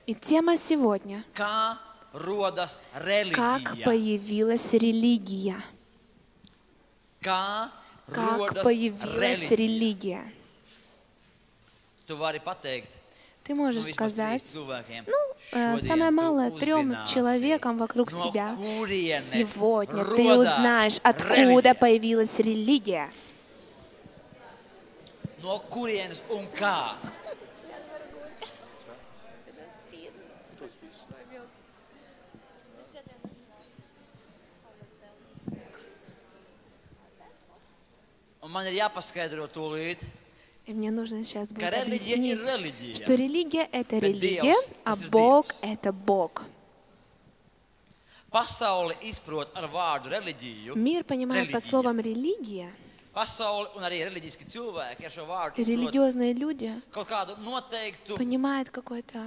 И тема сегодня: как появилась религия. Как появилась религия. Ты можешь сказать, самое малое 3 человекам вокруг себя. Сегодня ты узнаешь, откуда появилась религия. И мне нужно сейчас будет объяснить, что религия — это религия, а Бог — это Бог. Мир понимает под словом «религия». Религиозные люди понимают какой-то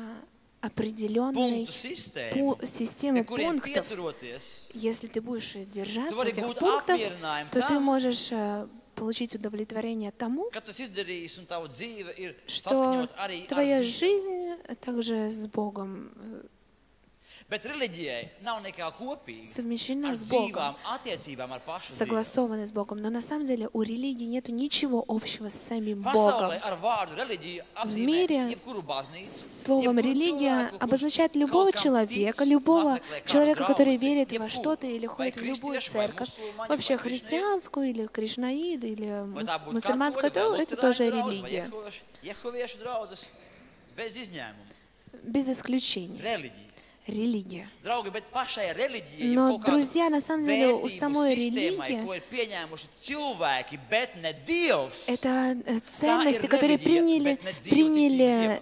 определенной систему пунктов. Если ты будешь держаться этих пунктов, то ты можешь получить удовлетворение тому, что твоя жизнь также с Богом совмещена с Богом, согласована с Богом. Но на самом деле у религии нет ничего общего с самим Богом. В мире словом «религия» обозначает любого человека, который верит во что-то или ходит в любую церковь, вообще христианскую или кришнаид, или мусульманскую, это тоже религия. Без исключения. Религия. Но, друзья, на самом деле у самой религии это ценности, которые приняли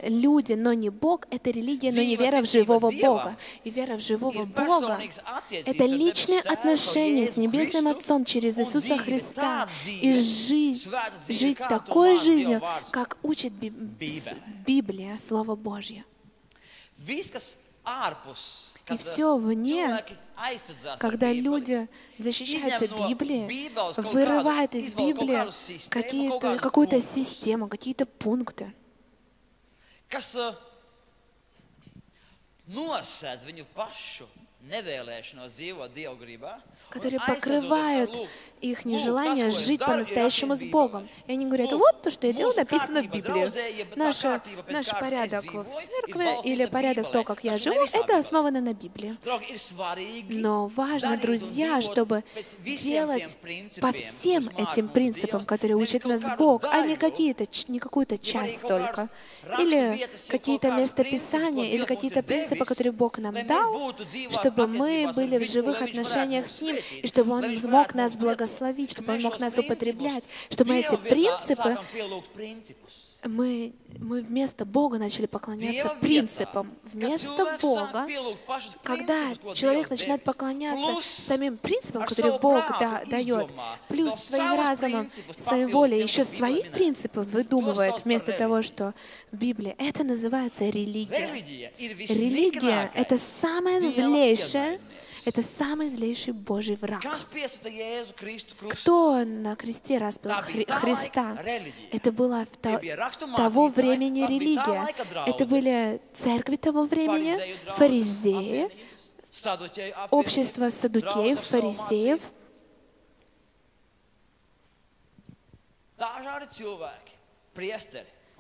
люди, но не Бог. Это религия, но не вера в живого Бога. И вера в живого Бога — это личные отношения с Небесным Отцом через Иисуса Христа. И жить такой жизнью, как учит Библия, Слово Божье. И все вне, когда люди защищаются Библией, вырывают из Библии какую-то систему, какие-то пункты, которые покрывают их нежелание жить по-настоящему с Богом. И они говорят: вот то, что я делаю, написано в Библии. Наш порядок в церкви или порядок то, как я живу, это основано на Библии. Но важно, друзья, чтобы делать по всем этим принципам, которые учит нас Бог, а не какую-то часть только. Или какие-то местописания, или какие-то принципы, которые Бог нам дал, чтобы мы были в живых отношениях с Ним, и чтобы Он мог нас благословить, чтобы Он мог нас употреблять, чтобы эти принципы, мы вместо Бога начали поклоняться принципам. Вместо Бога, когда человек начинает поклоняться самим принципам, которые Бог дает, плюс своим разумом, своей волей, еще свои принципы выдумывает вместо того, что в Библии, это называется религия. Религия — это это самый злейший Божий враг. Кто на кресте распял Христа? Это была того времени религия. Это были церкви того времени, фарисеи, общество саддукеев, фарисеев.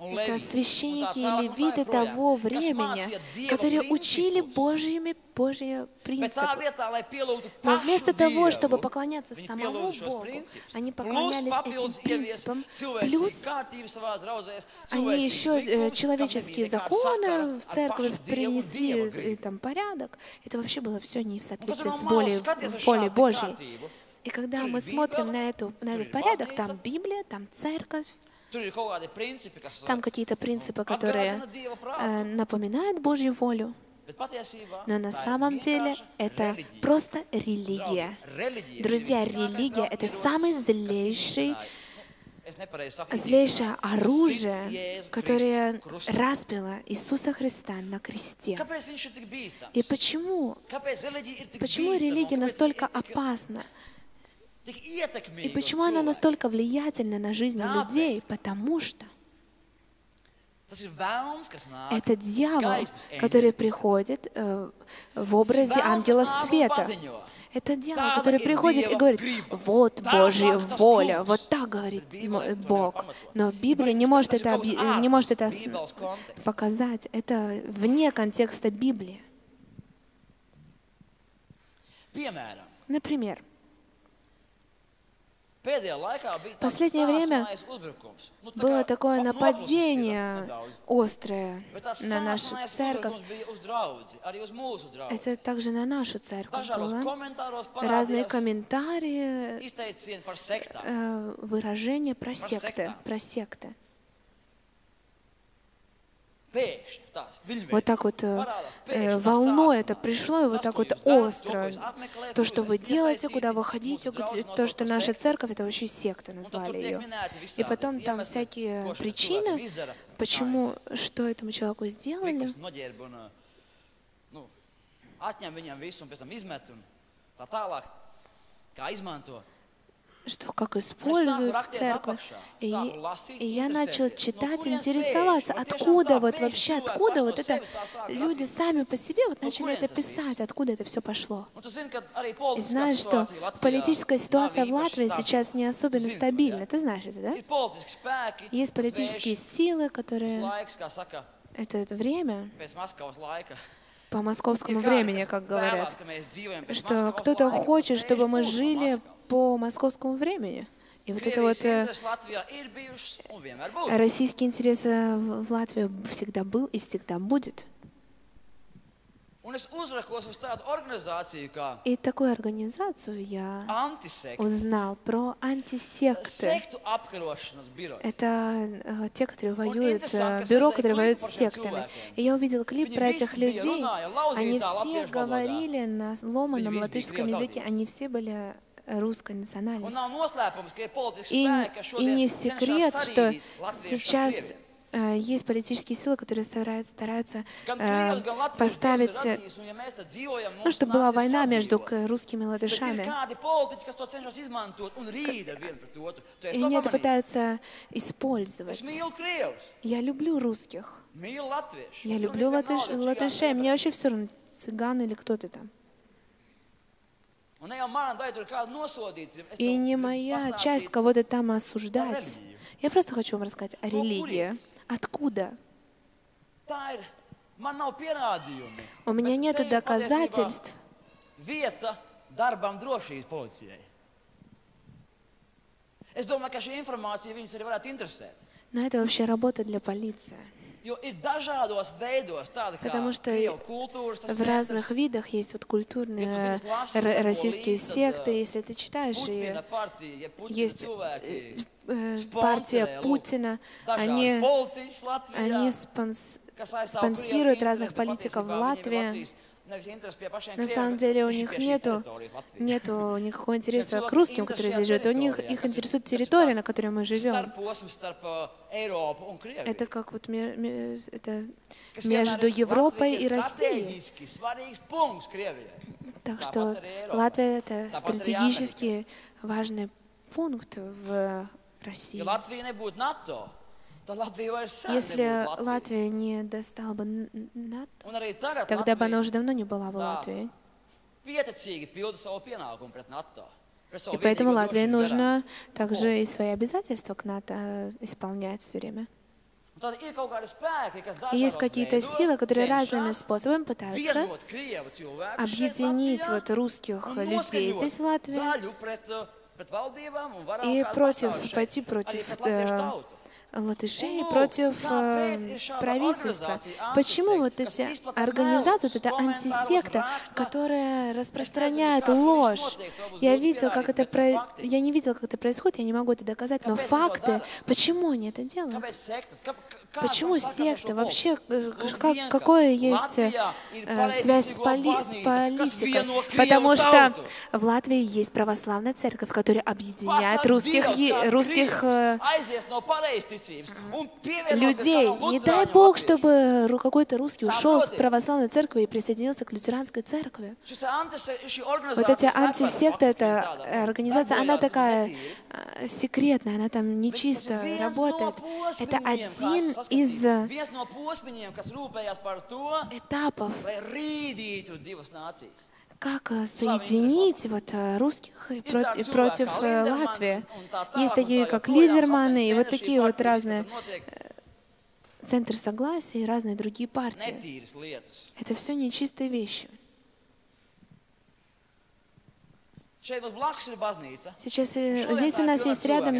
Это священники и левиты того времени, которые учили Божьи принципы. Но вместо того, чтобы поклоняться самому Богу, они поклонялись этим принципам. Плюс они еще человеческие законы в церковь принесли, там порядок. Это вообще было все не в соответствии с волей Божьей. И когда мы смотрим на этот порядок, там Библия, там церковь, там какие-то принципы, которые напоминают Божью волю. Но на самом деле это просто религия. Друзья, религия — это самое злейшее оружие, которое распяло Иисуса Христа на кресте. И почему религия настолько опасна? И почему она настолько влиятельна на жизнь людей? Потому что Это дьявол, который приходит в образе ангела света. Это дьявол, который приходит и говорит: вот Божья воля, вот так говорит Бог. Но Библия не может это показать. Это вне контекста Библии. Например, в последнее время было такое нападение острое на нашу церковь. Это также на нашу церковь было. Разные комментарии, выражения про секты. Вот так вот волной это пришло, и вот так вот остро. То, что вы делаете, куда вы ходите, то, что наша церковь, это вообще секта, назвали ее. И потом там всякие причины, почему, что этому человеку сделали. Что как используют церковь. И я начал читать, интересоваться, откуда вот это люди сами по себе вот начали это писать, откуда это все пошло. И знаешь, что политическая ситуация в Латвии сейчас не особенно стабильна. Ты знаешь это, да? Есть политические силы, которые... Это время, по московскому времени, как говорят, что кто-то хочет, чтобы мы жили по московскому времени. И вот это вот российский интерес в Латвии всегда был и всегда будет. И такую организацию я узнал про антисекты. Это те, которые воюют, бюро, которые воюют с сектами. И я увидел клип про этих людей. Они все говорили на ломаном латышском языке, они все были русской национальности. И не секрет, что сейчас есть политические силы, которые стараются поставить, чтобы была война между русскими и латышами. И они это пытаются использовать. Я люблю русских. Я люблю латышей. Мне вообще все равно, цыган или кто ты там. И не моя часть кого-то там осуждать. Я просто хочу вам рассказать о религии. Откуда? У меня нет доказательств. Но это вообще работа для полиции. Потому что в разных видах есть вот культурные российские секты. Если ты читаешь, и есть партия Путина, они спонсируют разных политиков в Латвии. На самом деле у них нету никакого интереса к русским, которые здесь живут. Их интересует территория, на которой мы живем. Это как вот это между Европой и Россией. Так что Латвия — это стратегически важный пункт в России. Если Латвия не достала бы НАТО, тогда бы она уже давно не была в Латвии. И поэтому Латвии нужно также и свои обязательства к НАТО исполнять все время. И есть какие-то силы, которые разными способами пытаются объединить вот русских людей здесь, в Латвии, и пойти против латышей, против правительства. Почему вот эти организации, вот эта антисекта, которая распространяет ложь? Я не видела, как это происходит, я не могу это доказать, но факты, почему они это делают? Почему секта? Вообще, какая есть связь с политикой? Потому что в Латвии есть православная церковь, которая объединяет русских людей. Не дай Бог, чтобы какой-то русский ушел с православной церкви и присоединился к лютеранской церкви. Вот эти антисекты, эта организация, она такая секретная, она там нечисто работает. Это один из этапов, как соединить вот русских и против Латвии. Есть такие, как Лидерманы, и вот такие вот разные центры согласия и разные другие партии. Это все нечистые вещи. Сейчас здесь у нас есть рядом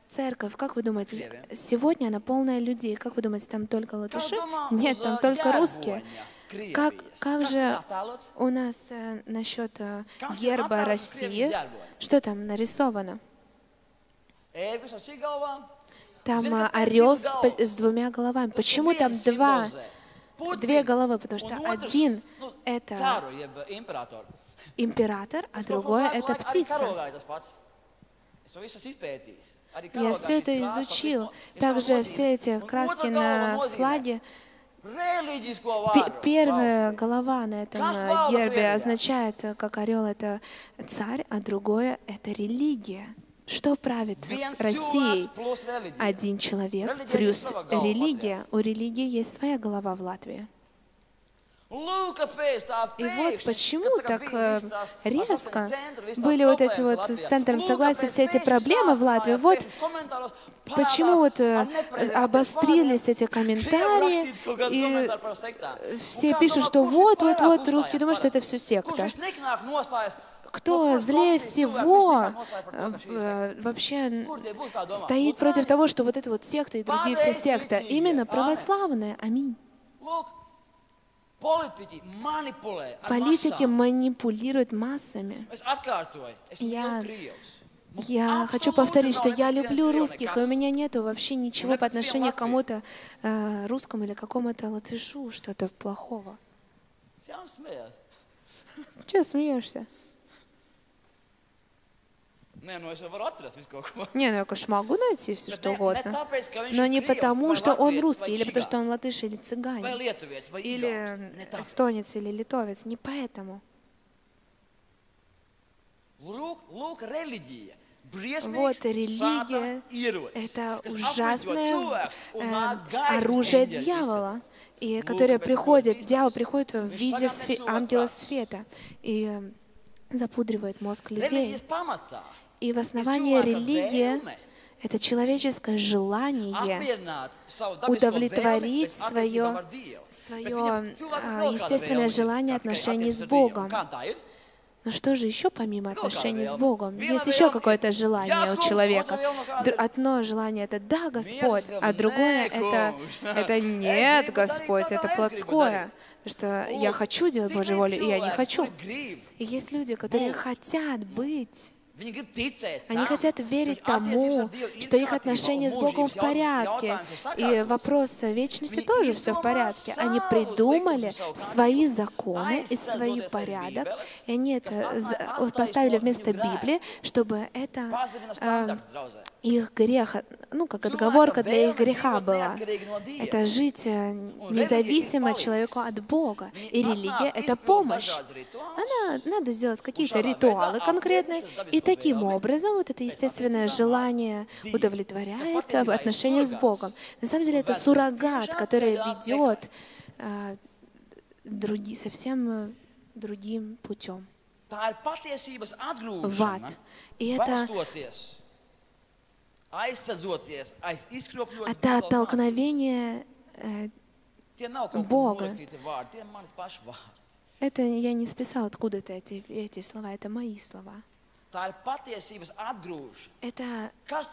церковь. Как вы думаете, сегодня она полная людей? Как вы думаете, там только латыши? Нет, там только русские. Как же у нас насчет герба России? Что там нарисовано? Там орел с двумя головами. Почему там две головы? Потому что один — это император, а другой — это птица. Я все это изучил. Также все эти краски на флаге. Первая голова на этом гербе означает, как орел — это царь, а другое — это религия. Что правит Россией? Один человек плюс религия. У религии есть своя голова в Латвии. И вот почему так резко были вот эти вот с центром согласия все эти проблемы в Латвии. Вот почему вот обострились эти комментарии, и все пишут, что вот, русские думают, что это все секта. Кто злее всего вообще стоит против того, что вот это вот секта и другие все секты? Именно православные. Аминь. Политики манипулируют массами. Я хочу повторить, что я люблю русских, и у меня нету вообще ничего по отношению к кому-то русскому или какому-то латышу, что-то плохого. Чего смеешься? Не, ну я, конечно, могу найти все, что угодно. Но не потому, что он русский, или потому, что он латыш, или цыганин, или эстонец, или литовец. Не поэтому. Вот религия — это ужасное оружие дьявола, и которое приходит, дьявол приходит в виде ангела света и запудривает мозг людей. И в основании религии — это человеческое желание удовлетворить свое естественное желание отношений с Богом. Но что же еще помимо отношений с Богом? Есть еще какое-то желание у человека. Одно желание — это «да, Господь», а другое — это «нет, Господь», это плотское. Что я хочу делать Божью волю, и я не хочу. И есть люди, которые хотят быть, они хотят верить тому, что их отношения с Богом в порядке. И вопрос вечности тоже все в порядке. Они придумали свои законы и свой порядок, и они это поставили вместо Библии, чтобы это их грех, ну, как отговорка для их греха была. Это жить независимо человеку от Бога. И религия — это помощь. Надо сделать какие-то ритуалы конкретные, и таким образом вот это естественное желание удовлетворяет отношения с Богом. На самом деле это суррогат, который ведет совсем другим путем. В ад. И это оттолкновение Бога. Это я не списал откуда-то эти слова, это мои слова. Это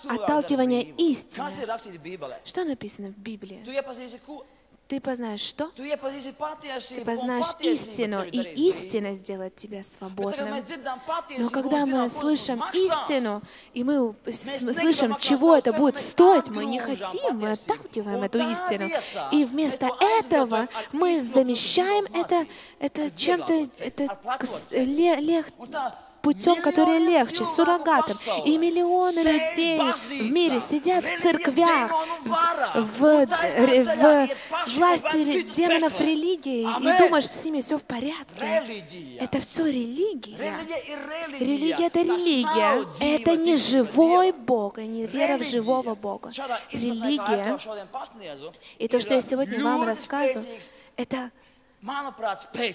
отталкивание истины. Что написано в Библии? Ты познаешь что? Ты познаешь истину, и истина сделает тебя свободным. Но когда мы слышим истину, и мы слышим, чего это будет стоить, мы не хотим, мы отталкиваем эту истину. И вместо этого мы замещаем это чем-то путем, который легче, суррогатом. И миллионы людей в мире сидят в церквях, в власти демонов религии и думают, что с ними все в порядке. Это все религия. Религия — это религия. Это не живой Бог, и не вера в живого Бога. Религия, и то, что я сегодня вам рассказываю, это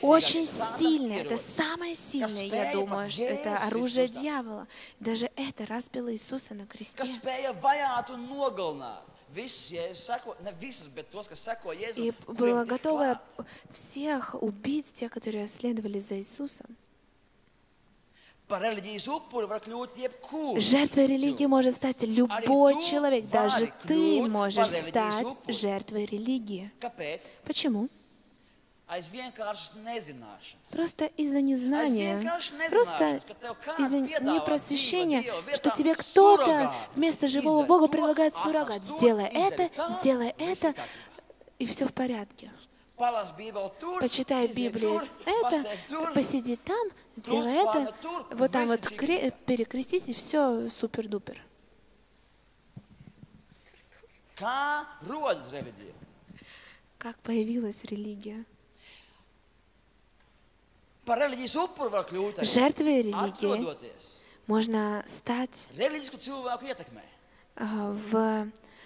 очень сильное, это самое сильное, я думаю, что это оружие дьявола. Даже это распяло Иисуса на кресте. И было готово всех убить, тех, которые следовали за Иисусом. Жертвой религии может стать любой человек. Даже ты можешь стать жертвой религии. Почему? Просто из-за незнания, просто из-за непросвещения, что тебе кто-то вместо живого Бога предлагает суррогат. Сделай это, и все в порядке. Почитай Библию, это, посиди там, сделай это, вот там вот перекрестись, и все супер-дупер. Как появилась религия? Жертвой религии можно стать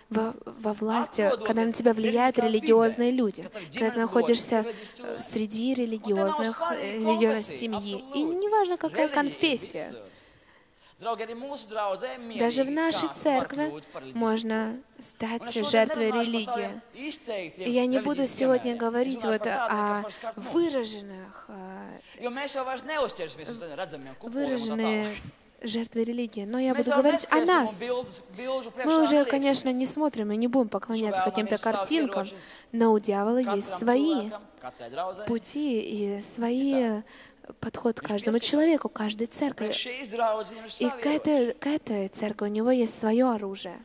во власти, когда на тебя влияют религиозные люди, когда ты находишься среди религиозной семьи. И неважно, какая конфессия. Даже в нашей церкви можно стать жертвой религии. И я не буду сегодня говорить вот о выраженных жертвы религии, но я буду говорить о нас. Мы уже, конечно, не смотрим и не будем поклоняться каким-то картинкам, но у дьявола есть свои пути и свои подход к каждому человеку, каждой церкви. И к этой церкви у него есть свое оружие.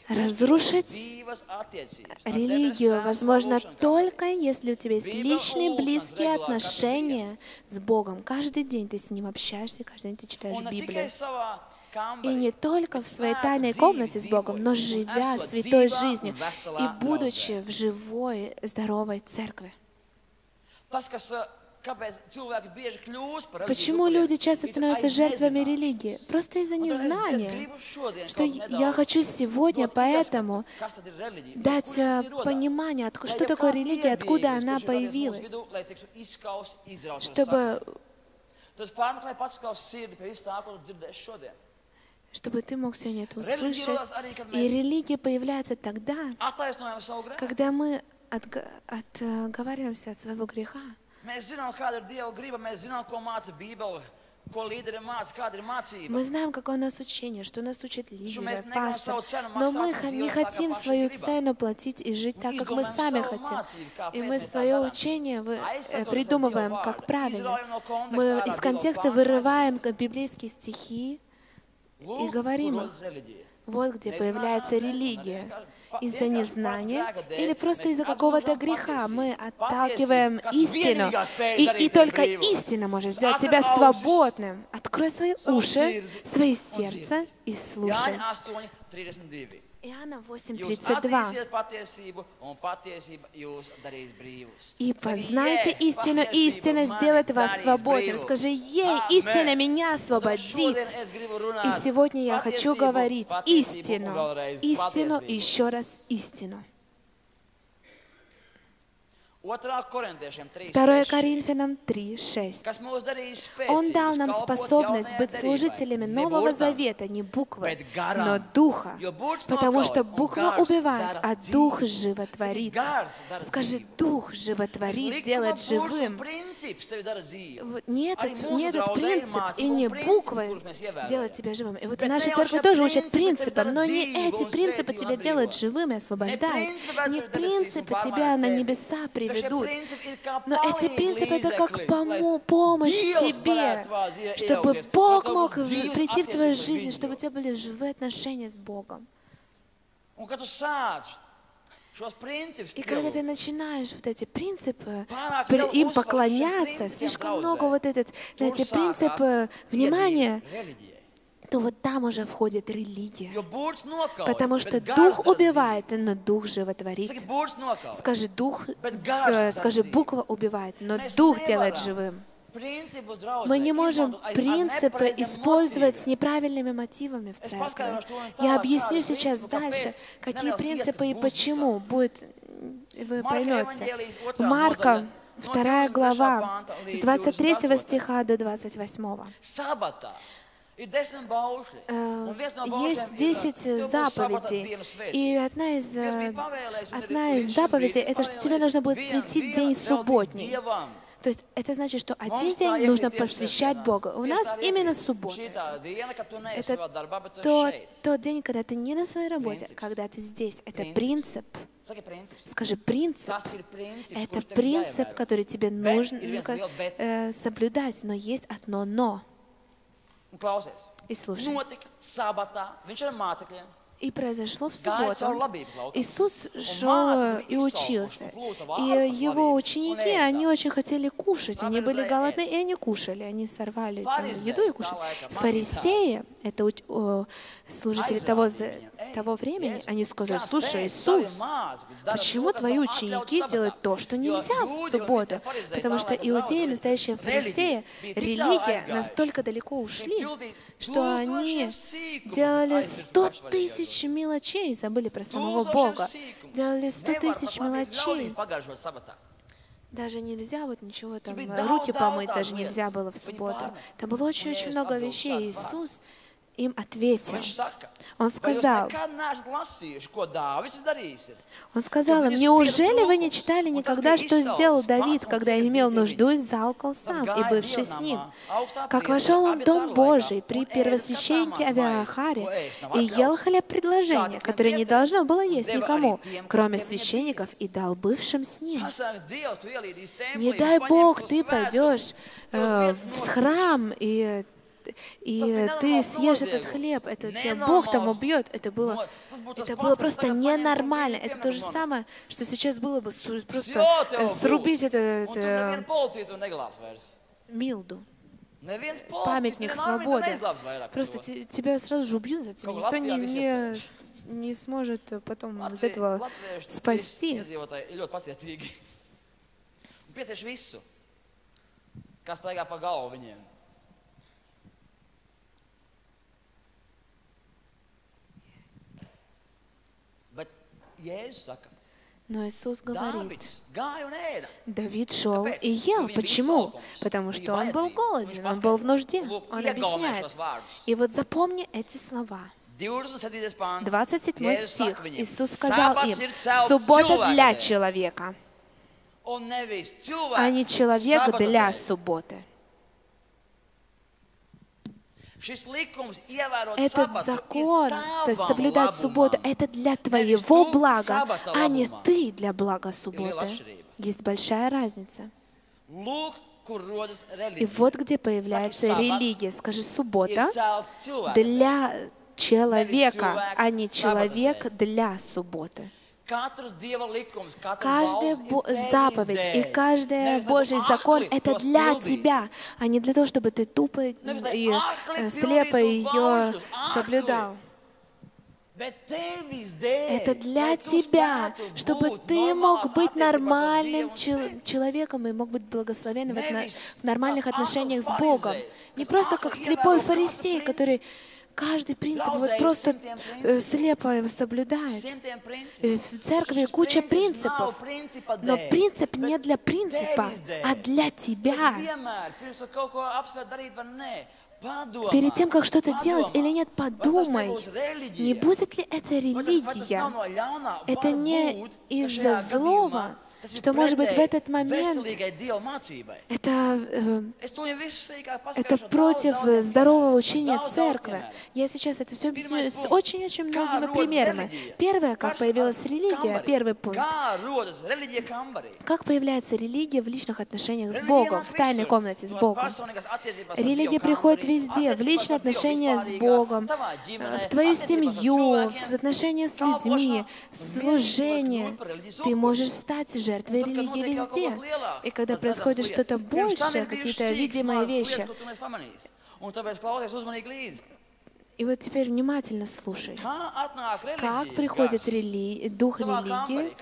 Разрушить религию возможно только, если у тебя есть личные, близкие отношения с Богом. Каждый день ты с Ним общаешься, каждый день ты читаешь Библию. И не только в своей тайной комнате с Богом, но живя святой жизнью и будучи в живой, здоровой церкви. Почему люди часто становятся жертвами религии? Просто из-за незнания. Что я хочу сегодня поэтому дать понимание, что такое религия, откуда она появилась, чтобы ты мог сегодня это услышать. И религия появляется тогда, когда мы отговариваемся от своего греха. Мы знаем, какое у нас учение, что нас учат лидеры, пастор, но мы не хотим свою цену платить и жить так, как мы сами хотим. И мы свое учение придумываем, как правильно. Мы из контекста вырываем библейские стихи и говорим их. Вот где появляется религия. Из-за незнания или просто из-за какого-то греха мы отталкиваем истину. И только истина может сделать тебя свободным. Открой свои уши, свое сердце и слушай. Иоанна 8:32. «И познайте истину, и истина сделает вас свободным». Скажи: «Ей, истина меня освободит». И сегодня я хочу говорить истину, истину и еще раз истину. 2 Коринфянам 3:6. Он дал нам способность быть служителями Нового Завета, не буквы, но Духа, потому что буква убивает, а Дух животворит. Скажи: Дух животворит, делает живым. Не этот принцип и не буквы делают тебя живым. И вот в нашей церкви тоже учат принципам, но не эти принципы тебя делают живым и освобождают. Не принципы тебя на небеса приведут. Но эти принципы — это как помощь тебе, чтобы Бог мог прийти в твою жизнь, чтобы у тебя были живые отношения с Богом. И когда ты начинаешь вот эти принципы, им поклоняться, слишком много вот эти принципы внимания, то вот там уже входит религия. Потому что дух убивает, но дух животворит. Скажи, буква убивает, но дух делает живым. Мы не можем принципы использовать с неправильными мотивами в церкви. Я объясню сейчас дальше, какие принципы и почему будет, вы поймете. Марка, 2 глава, с 23 стиха до 28. Есть 10 заповедей, и одна из заповедей — это что тебе нужно будет светить день субботний. То есть это значит, что один день нужно посвящать Богу. У нас именно суббота. Это тот день, когда ты не на своей работе, когда ты здесь. Это принцип. Скажи, принцип. Это принцип, который тебе нужно соблюдать, но есть одно «но». И слушай. И произошло в субботу. Иисус шел и учился. И его ученики, они очень хотели кушать. Они были голодны, и они кушали. Они сорвали еду и кушали. Фарисеи, это служители того времени, они сказали: слушай, Иисус, почему твои ученики делают то, что нельзя в субботу? Потому что иудеи, настоящие фарисеи, религия настолько далеко ушли, что они делали 100 тысяч мелочей, забыли про самого Бога. Делали 100 тысяч мелочей. Даже нельзя вот ничего там, руки помыть даже нельзя было в субботу. Там было очень-очень много вещей. Иисус им ответил. Он сказал им: неужели вы не читали никогда, что сделал Давид, когда имел нужду и взалкал сам, и бывший с ним? Как вошел он в Дом Божий при первосвященнике Авиахаре и ел хлеб предложения, которое не должно было есть никому, кроме священников, и дал бывшим с ним. Не дай Бог, ты пойдешь в храм, и ты съешь этот хлеб, это тебя Бог там убьет. Это было просто ненормально. Это то же самое, что сейчас было бы просто срубить Милду, памятник свободы. Просто тебя сразу же убьют за тебя. Никто не сможет потом из этого спасти. Но Иисус говорит, Давид шел и ел. Почему? Потому что он был голоден, он был в нужде. Он объясняет. И вот запомни эти слова. 27 стих. Иисус сказал им: суббота для человека, а не человек для субботы. Этот закон, то есть соблюдать субботу, это для твоего блага, а не ты для блага субботы. Есть большая разница. И вот где появляется религия. Скажи, суббота для человека, а не человек для субботы. Каждая заповедь и каждый Божий закон — это для тебя, а не для того, чтобы ты тупо и слепо ее соблюдал. Это для тебя, чтобы ты мог быть нормальным человеком и мог быть благословенным в нормальных отношениях с Богом. Не просто как слепой фарисей, который каждый принцип вот просто слепо его соблюдает. В церкви куча принципов, но принцип не для принципа, а для тебя. Перед тем, как что-то делать или нет, подумай, не будет ли это религия. Это не из-за злого, что, может быть, в этот момент это против здорового учения церкви. Я сейчас это все объясню с очень-очень многими примерами. Первое, как появилась религия, первый пункт. Как появляется религия в личных отношениях с Богом, в тайной комнате с Богом? Религия приходит везде, в личные отношения с Богом, в твою семью, в отношения с людьми, в служение. Ты можешь стать жертвой религии везде. И когда происходит что-то большее, какие-то видимые вещи, и вот теперь внимательно слушай. Как приходит дух религии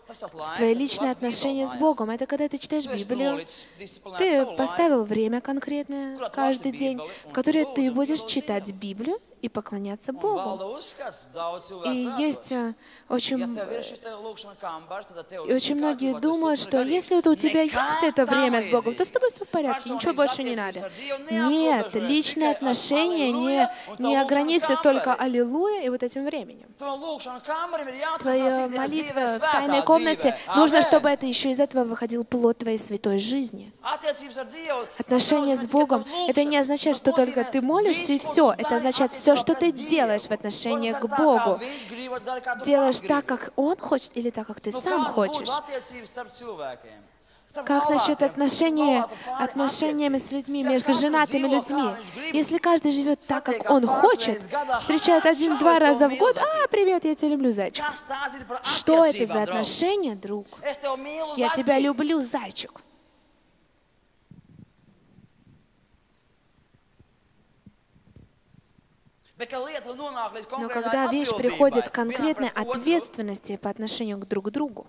в твои личные отношения с Богом? Это когда ты читаешь Библию, ты поставил время конкретное каждый день, в которое ты будешь читать Библию и поклоняться Богу. И есть очень многие думают, что если у тебя есть это время с Богом, то с тобой все в порядке, ничего больше не надо. Нет, личные отношения не ограничиваются только аллилуйя и вот этим временем. Твоя молитва в тайной комнате, нужно, чтобы это еще из этого выходил плод твоей святой жизни. Отношения с Богом, это не означает, что только ты молишься и все. Это означает все, что ты делаешь в отношении к Богу. Делаешь так, как Он хочет, или так, как ты сам хочешь. Как насчет отношениями с людьми, между женатыми людьми? Если каждый живет так, как он хочет, встречает 1-2 раза в год, привет, я тебя люблю, зайчик. Что это за отношения, друг? Я тебя люблю, зайчик. Но когда вещь приходит к конкретной ответственности по отношению друг к другу,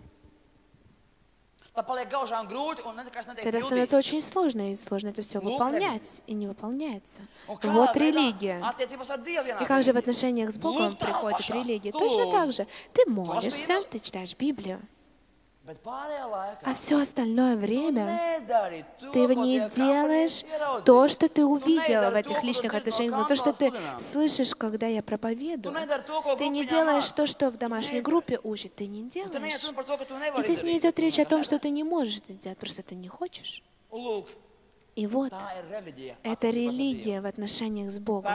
тогда становится очень сложно, и сложно это все выполнять, и не выполняется. Вот религия. И как же в отношениях с Богом приходит религия? Точно так же. Ты молишься, ты читаешь Библию, а все остальное время ты не делаешь то, что ты увидела в этих личных отношениях, то, что ты слышишь, когда я проповедую. Ты не делаешь то, что в домашней группе учат, ты не делаешь. И здесь не идет речь о том, что ты не можешь это сделать, просто ты не хочешь. И вот, это религия в отношениях с Богом.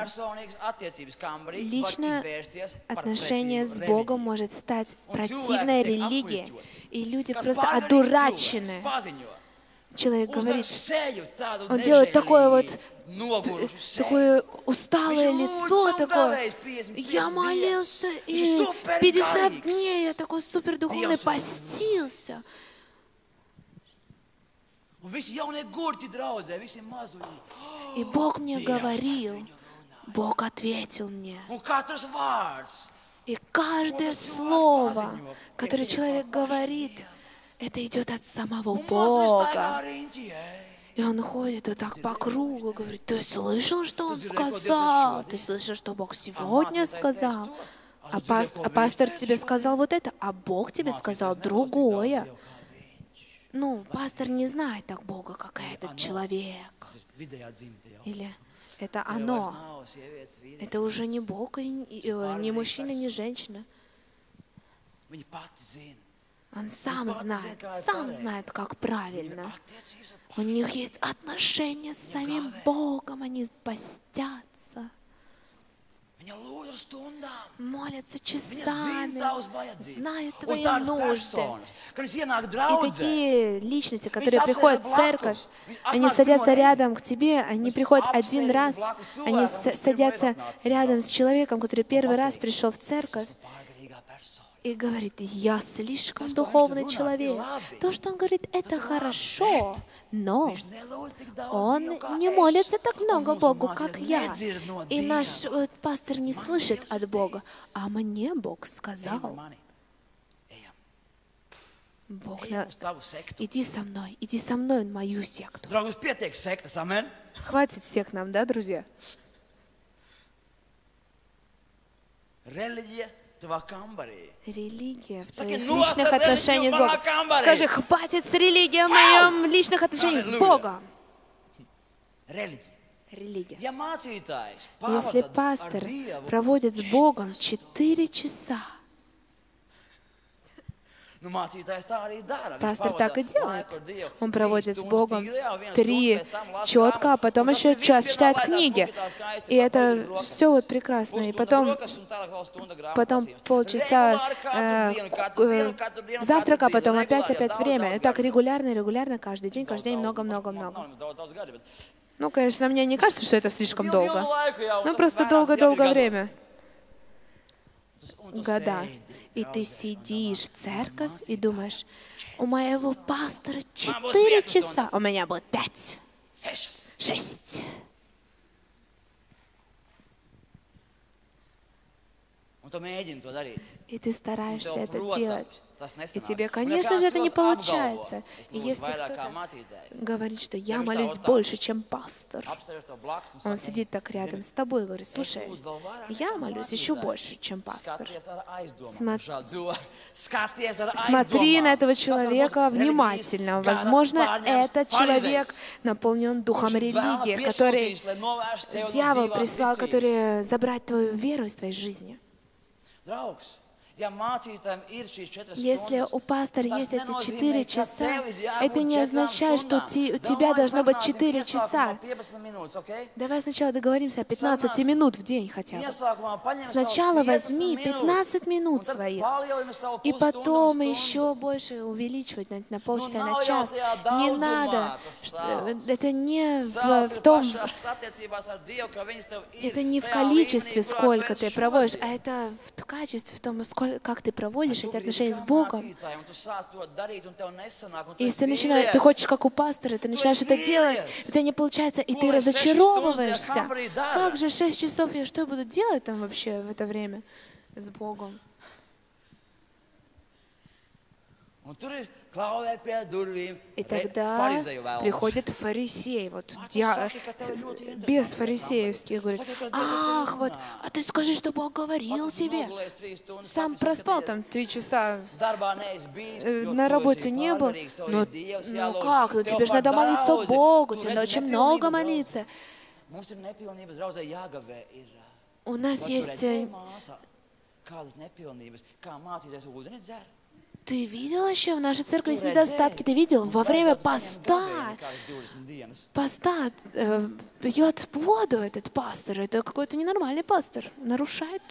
Личное отношение с Богом может стать противной религией, и люди просто одурачены. Человек говорит, он делает такое усталое лицо, такое, я молился, и 50 дней я такой супердуховный постился. И Бог мне говорил, Бог ответил мне. И каждое слово, которое человек говорит, это идет от самого Бога. И он ходит вот так по кругу, говорит, ты слышал, что он сказал? Ты слышал, что Бог сегодня сказал? А пастор тебе сказал вот это, а Бог тебе сказал другое. Ну, пастор не знает так Бога, как этот человек. Или это оно. Это уже не Бог, не мужчина, не женщина. Он сам знает, как правильно. У них есть отношения с самим Богом, они постятся. Молятся часами, знают твои нужды. И такие личности, которые приходят в церковь, они садятся рядом к тебе, они приходят один раз, они садятся рядом с человеком, который первый раз пришел в церковь, и говорит, я слишком духовный человек. То, что он говорит, это хорошо, но он не молится так много Богу, как я. И наш пастор не слышит от Бога. А мне Бог сказал, Бог, иди со мной в мою секту. Хватит всех нам, да, друзья? Религия в твоих личных отношениях с Богом. Скажи, хватит с религией в моем личных отношениях с Богом. Религия. Если пастор проводит с Богом 4 часа, Пастор так и делает. Он проводит с Богом 3 четко, а потом еще час читает книги. И это все вот прекрасно. И потом полчаса завтрака, потом опять время. И так регулярно, каждый день много. Ну, конечно, мне не кажется, что это слишком долго. Ну, просто долго время. Года. И ты сидишь в церковь и думаешь, у моего пастора 4 часа, у меня будет 5, 6. И ты стараешься это делать. И тебе, конечно же, это не получается. И если кто-то говорит, что я молюсь больше, чем пастор, он сидит так рядом с тобой и говорит, слушай, я молюсь еще больше, чем пастор. Смотри на этого человека внимательно. Возможно, этот человек наполнен духом религии, который дьявол прислал, который забрать твою веру из твоей жизни. Если у пастора есть эти 4 часа, это не означает, что у тебя должно быть 4 часа. Давай сначала договоримся о 15 минут в день хотя бы. Сначала возьми 15 минут своих, и потом еще больше увеличивать на полчаса, на час. Не надо. Это не в том, это не в количестве, сколько ты проводишь, а это в качестве, в том, как ты проводишь эти отношения с Богом. Если ты хочешь, как у пастора, ты начинаешь это делать, у тебя не получается, и ты разочаровываешься. Как же 6 часов, я что буду делать там вообще в это время с Богом? И тогда приходит фарисей, вот бес фарисеевский, говорит, ах, вот, а ты скажи, что Бог говорил тебе. Сам проспал там 3 часа, на работе не был. Ну как, ну тебе же надо молиться Богу, тебе надо очень много молиться. У нас есть... Ты видел еще? В нашей церкви есть недостатки. Ты видел? Во время поста пьет воду этот пастор. Это какой-то ненормальный пастор. Нарушает.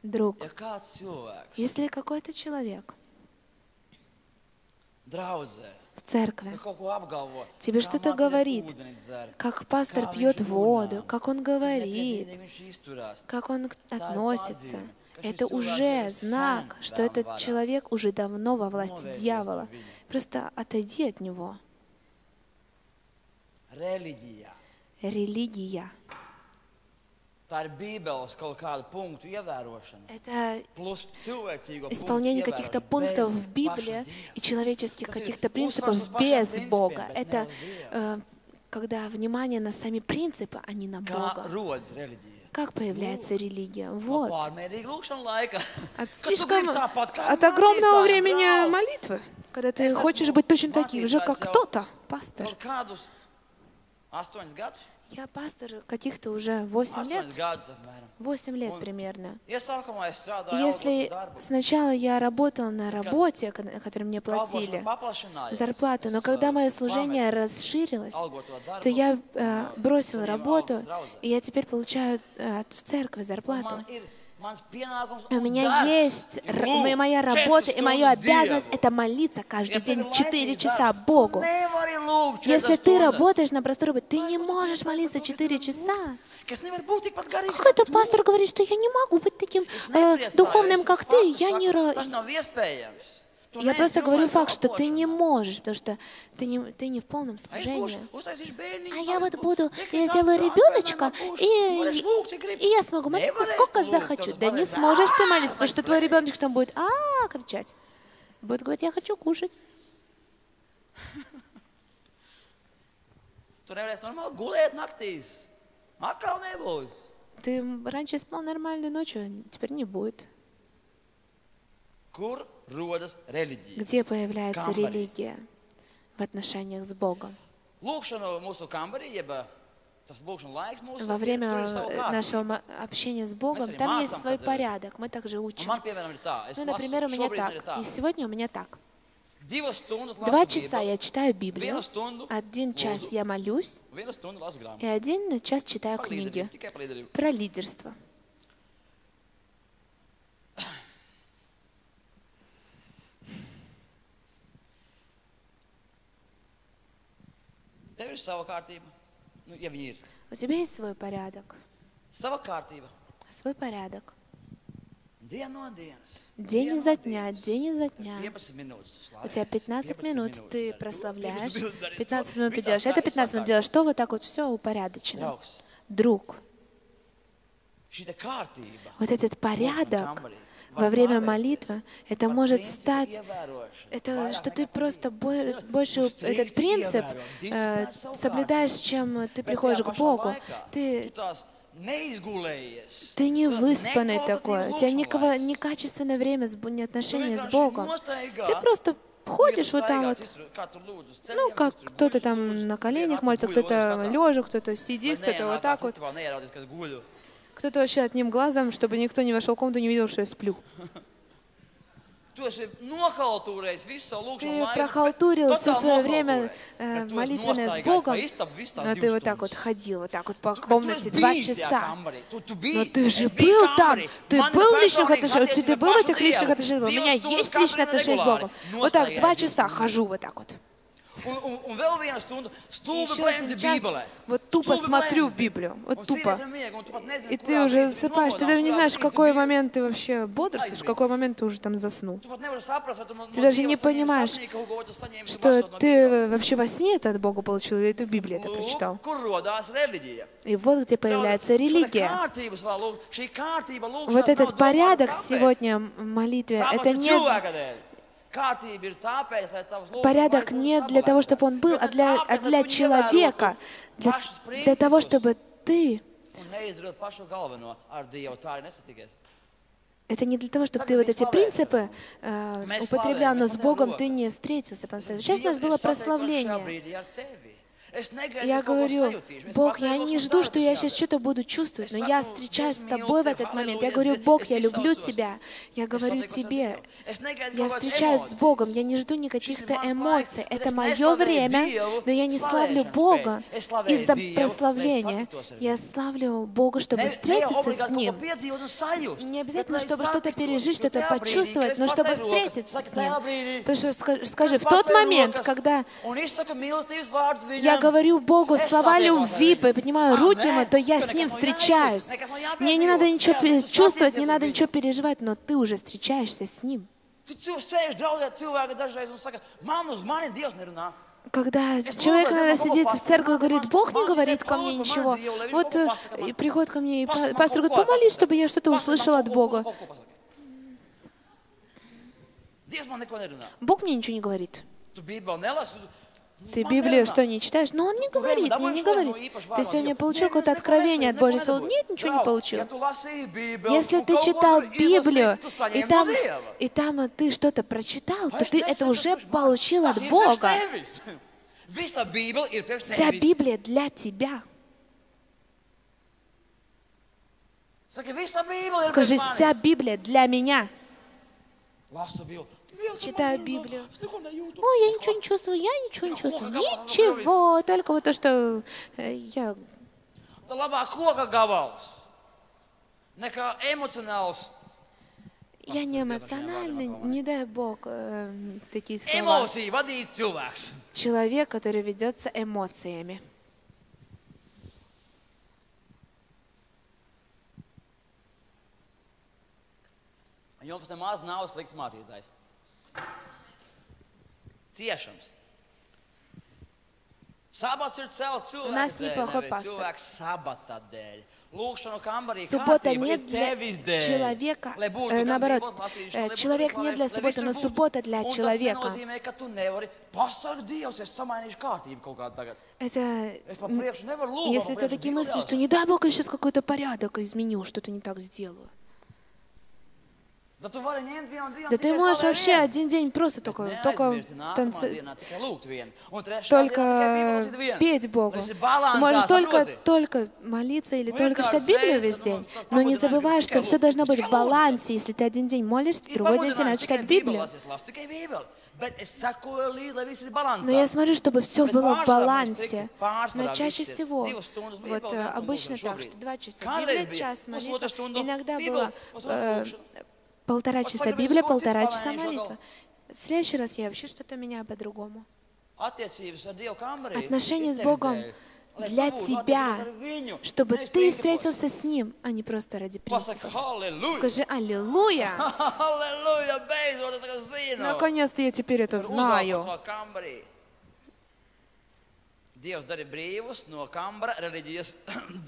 Друг, если какой-то человек в церкви тебе что-то говорит, как пастор пьет воду, как он говорит, как он относится, это уже знак, что этот человек уже давно во власти дьявола. Просто отойди от него. Религия. Это исполнение каких-то пунктов в Библии и человеческих каких-то принципов без Бога. Это когда внимание на сами принципы, а не на Бога. Как появляется религия? Вот. От огромного времени молитвы, когда ты хочешь быть точно таким же, как кто-то, пастор. Я пастор каких-то уже 8 лет. 8 лет примерно. Если сначала я работал на работе, которую мне платили, зарплату, но когда мое служение расширилось, то я бросил работу, и я теперь получаю в церкви зарплату. У меня есть моя работа, и моя обязанность — это молиться каждый день 4 часа Богу. Если ты работаешь на простой работе, ты не можешь молиться 4 часа. Как это пастор говорит, что я не могу быть таким духовным, как ты? Я просто говорю факт, что ты не можешь, потому что ты не в полном служении. А я вот я сделаю ребеночка, и я смогу молиться сколько захочу. Да не сможешь ты молиться, потому что твой ребеночек там будет кричать. Будет говорить, я хочу кушать. Ты раньше спал нормально ночью, теперь не будет. Где появляется религия в отношениях с Богом? во время нашего общения с Богом, там есть свой порядок. Мы также учим. Ну, например, у меня так. И сегодня у меня так. 2 часа я читаю Библию, 1 час я молюсь, и 1 час читаю книги про лидерство. У тебя есть свой порядок? Свой порядок. День изо дня, день изо дня. У тебя 15 минут, ты прославляешь, 15 минут ты делаешь, это 15 минут делаешь, что вот так вот все упорядочено. Друг, вот этот порядок во время молитвы, это может стать, это что ты просто больше этот принцип соблюдаешь, чем ты приходишь к Богу. Ты не выспанный такой, у тебя некачественное время, отношения с Богом. Ты просто ходишь вот там вот, ну, как кто-то там на коленях молится, кто-то лежа, кто-то сидит, кто-то вот так вот. Кто-то вообще одним глазом, чтобы никто не вошел в комнату, не видел, что я сплю. Ты прохалтурил все свое время молитвенное с Богом, но ты вот так вот ходил, вот так вот по комнате 2 часа. Но ты же был там, ты был в личных отношениях, ты был в этих личных отношениях, у меня есть личные отношения с Богом. Вот так 2 часа хожу вот так вот. Еще 1 час, вот тупо смотрю в Библию, вот тупо. И ты уже засыпаешь, ты даже не знаешь, в какой момент ты вообще бодрствуешь, в какой момент ты уже там заснул. Ты даже не понимаешь, что ты вообще во сне это от Бога получил, или ты в Библии это прочитал. И вот где появляется религия. Вот этот порядок сегодня в молитве, это не... Порядок не для того, чтобы он был, а для человека, для того, чтобы ты... Это не для того, чтобы ты вот эти принципы употреблял, но с Богом ты не встретился. Сейчас у нас было прославление. Я говорю, Бог, я не жду, что я сейчас что-то буду чувствовать, но я встречаюсь с Тобой в этот момент. Я говорю, Бог, я люблю Тебя. Я говорю Тебе. Я встречаюсь с Богом, я не жду никаких-то эмоций. Это мое время, но я не славлю Бога из-за прославления. Я славлю Бога, чтобы встретиться с Ним. Не обязательно, чтобы что-то пережить, что-то почувствовать, но чтобы встретиться с Ним. Потому что, скажи, в тот момент, когда я говорю Богу слова любви, поднимаю руки Ему, то я с Ним встречаюсь. Мне не надо ничего чувствовать, не надо ничего переживать, но ты уже встречаешься с Ним. Когда человек иногда сидит в церкви и говорит, Бог не говорит ко мне ничего. Вот и приходит ко мне, и пастор говорит, помолись, чтобы я что-то услышал от Бога. Бог мне ничего не говорит. Ты Библию что, не читаешь? Но Он не говорит, мне не говорит. Ты сегодня получил какое-то откровение от Божьей слова? Нет, ничего не получил. Если ты читал Библию, и там ты что-то прочитал, то ты это уже получил от Бога. Вся Библия для тебя. Скажи, вся Библия для меня. Читаю Библию. Ой, я ничего не чувствую, я ничего не чувствую. Ничего, только вот то, что я... Я не эмоциональный, не дай Бог такие слова. Человек, который ведется эмоциями. У нас неплохой пастор. Суббота не для человека, наоборот, человек не для субботы, но суббота для человека. Это, если у тебя такие мысли, что не дай Бог, я сейчас какой-то порядок изменю, что-то не так сделаю. Да ты можешь вообще один день просто только петь Богу. Ты можешь только молиться или только читать Библию весь день. Но не забывай, что все должно быть в балансе. Если ты один день молишься, другой день тебе надо читать Библию. Но я смотрю, чтобы все было в балансе. Но чаще всего, вот обычно так, что 2 часа Библия, час молитва. Иногда было 1,5 часа Библия, 1,5 часа молитва. В следующий раз я вообще что-то меняю по-другому. Отношения с Богом для тебя, чтобы ты встретился с Ним, а не просто ради принципов. Скажи «Аллилуйя». Наконец-то я теперь это знаю.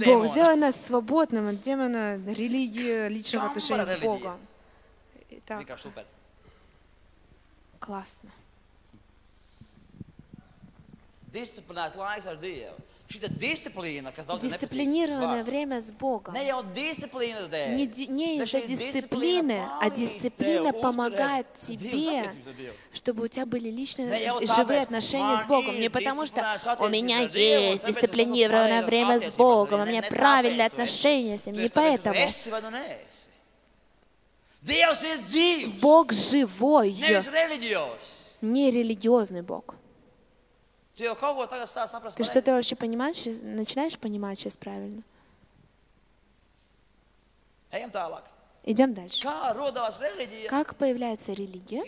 Бог, сделай нас свободным от демона религии, личных отношений с Богом. Итак, классно. Дисциплинированное время с Богом. Не из-за дисциплины, а дисциплина помогает тебе, чтобы у тебя были личные живые отношения с Богом. Не потому что у меня есть дисциплинированное время с Богом, у меня правильные отношения с Ним. Не поэтому. Бог живой, не религиозный Бог. Ты что-то вообще понимаешь, начинаешь понимать сейчас правильно? Идем дальше. Как появляется религия?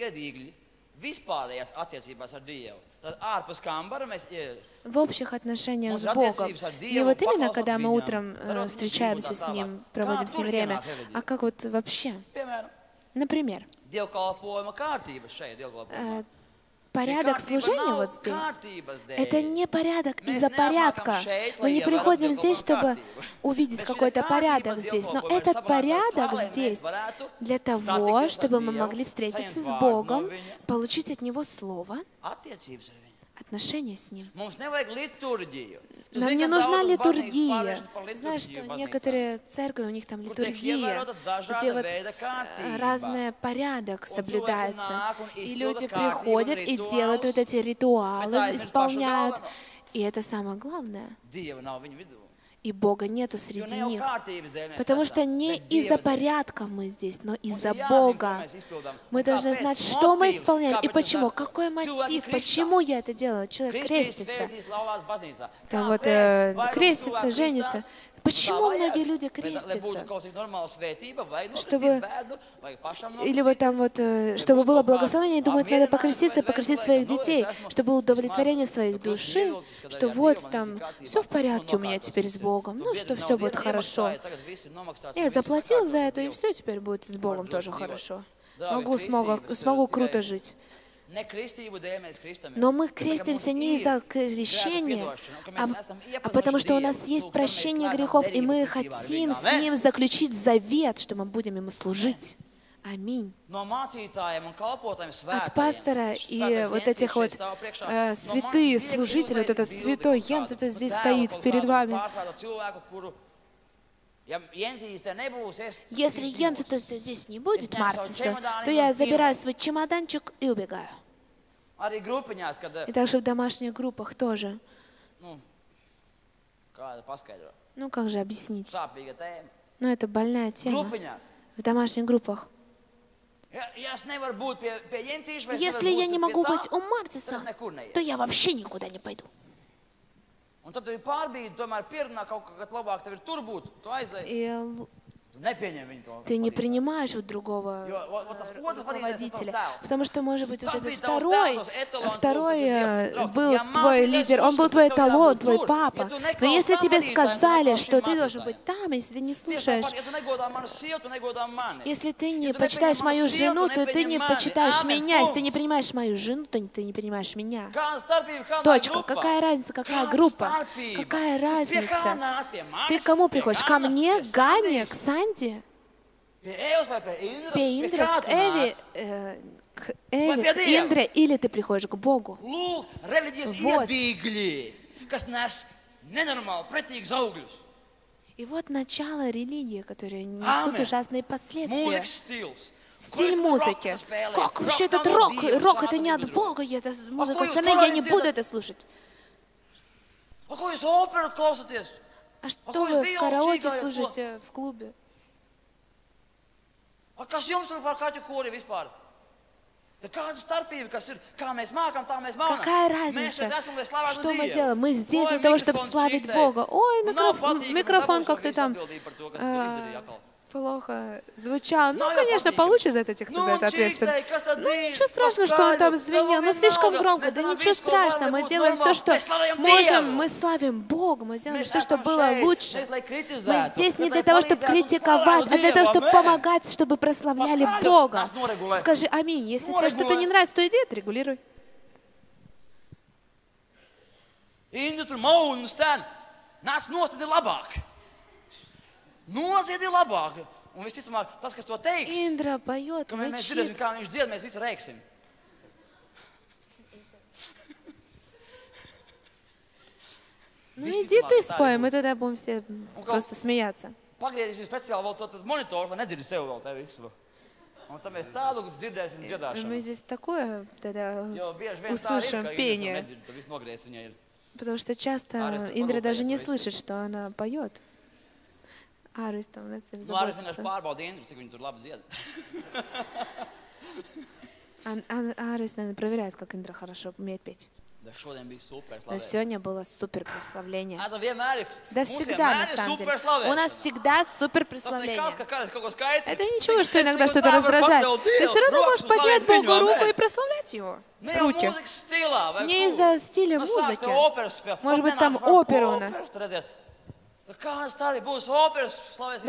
В общих отношениях с Богом. Не вот именно, когда мы утром встречаемся с Ним, проводим с Ним время, а как вот вообще. Например, порядок служения вот здесь, это не порядок из-за порядка. Мы не приходим здесь, чтобы увидеть какой-то порядок здесь, но этот порядок здесь для того, чтобы мы могли встретиться с Богом, получить от Него Слово, отношения с Ним. Нам не нужна литургия. Знаешь, что некоторые церкви, у них там литургия, где вот разный порядок соблюдается. И люди приходят и делают вот эти ритуалы, исполняют. И это самое главное. И Бога нету среди них. Потому что не из-за порядка мы здесь, но из-за Бога. Мы должны знать, что мы исполняем и почему. Какой мотив, почему я это делаю. Человек крестится. Там вот крестится, женится. Почему многие люди крестятся? Чтобы, или вот там вот, чтобы было благословение, и думают, надо покреститься и покрестить своих детей, чтобы было удовлетворение своих души, что вот там все в порядке у меня теперь с Богом, ну что все будет хорошо. Я заплатил за это, и все теперь будет с Богом тоже хорошо. Смогу круто жить. Но мы крестимся не из-за крещения, а потому что у нас есть прощение грехов, и мы хотим с Ним заключить завет, что мы будем Ему служить. Аминь. От пастора и вот этих вот святые служители, вот этот святой Йенс, это здесь стоит перед вами. Если Йенса здесь не будет, Марциса, то я забираю свой чемоданчик и убегаю. И также в домашних группах тоже. Ну, как же объяснить? Ну, это больная тема. В домашних группах. Если я не могу быть у Мартиса, то я вообще никуда не пойду. И ты не принимаешь вот другого руководителя, потому что, может быть, вот этот второй был твой лидер, он был твой эталон, твой папа. Но если тебе сказали, что ты должен быть там, если ты не слушаешь, если ты не почитаешь мою жену, то ты не почитаешь меня. Если ты не принимаешь мою жену, то ты не принимаешь меня. Точка. Какая разница, какая группа? Какая разница? Ты к кому приходишь? Ко мне, к Гане, к Сане? Пе-Индрес, к Эви, к Индре, или ты приходишь к Богу. Вот. И вот начало религии, которые несут ужасные последствия. стиль музыки. Как вообще этот рок? Рок это не от Бога, это музыка остальная, я не буду это слушать. А что вы в караоке слушаете в клубе? Какая разница, что мы делаем? Мы здесь для того, чтобы славить Бога. Ой, микрофон как-то там плохо звучал. Ну, конечно, получше за это тех, кто за это ответственен. Ну, ничего страшного, что он там звенел. Ну, слишком громко. Да ничего страшного. Мы делаем все, что можем. Мы славим Бога. Мы делаем все, что было лучше. Мы здесь не для того, чтобы критиковать, а для того, чтобы помогать, чтобы прославляли Бога. Скажи аминь. Если тебе что-то не нравится, то иди отрегулируй. Индра поет, мычит. Ну иди ты спой, мы тогда будем все просто смеяться. Мы здесь такое тогда услышим пение. Потому что часто Индра даже не слышит, что она поет. Арис там над всем заботится. Арис, наверное, проверяет, как Индра хорошо умеет петь. Но сегодня было супер прославление. Да всегда, на самом деле. У нас всегда супер прославление. Это ничего, что иногда что-то раздражает. Ты все равно можешь поднять Богу руку и прославлять Его. Руки. Не из-за стиля музыки. Может быть, там опера у нас. Да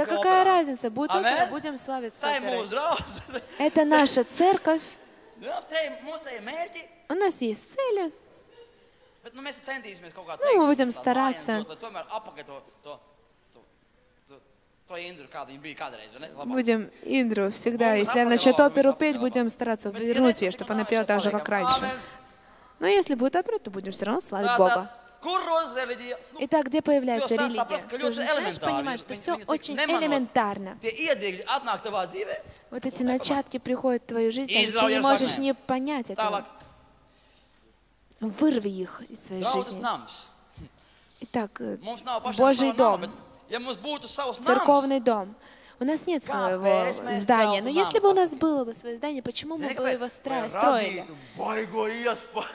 какая разница, будет опера, будем славиться оперой. Это наша церковь. У нас есть цели. Ну, мы будем стараться. Будем Индру всегда, если она начнет оперу петь, будем стараться вернуть ее, чтобы она пела так же, как раньше. Но если будет опера, то будем все равно славить Бога. Итак, где появляется религия? Ты уже начинаешь понимать, что все очень элементарно. Вот эти начатки приходят в твою жизнь, и ты не можешь не понять этого. Вырви их из своей жизни. Итак, Божий дом, церковный дом. У нас нет своего здания, но если бы у нас было бы свое здание, почему мы бы его строили?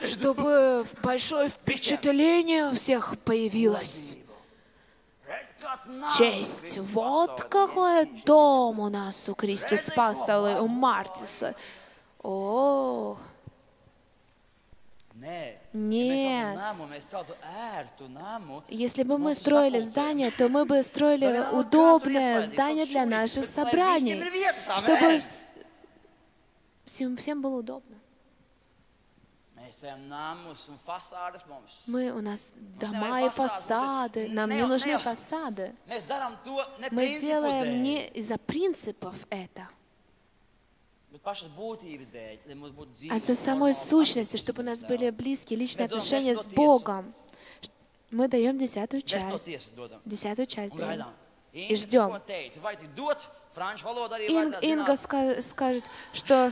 Чтобы большое впечатление у всех появилось. Честь. Вот какой дом у нас у Кристи Спасовой, у Мартиса. О, нет. Если бы мы строили здание, то мы бы строили удобное здание для наших собраний, чтобы всем было удобно. У нас дома и фасады, нам не нужны фасады. Мы делаем не из-за принципов это, а за самой сущности, чтобы у нас были близкие личные отношения с Богом. Мы даем 10-ю часть. 10-ю часть даем. И ждем. Инга скажет, что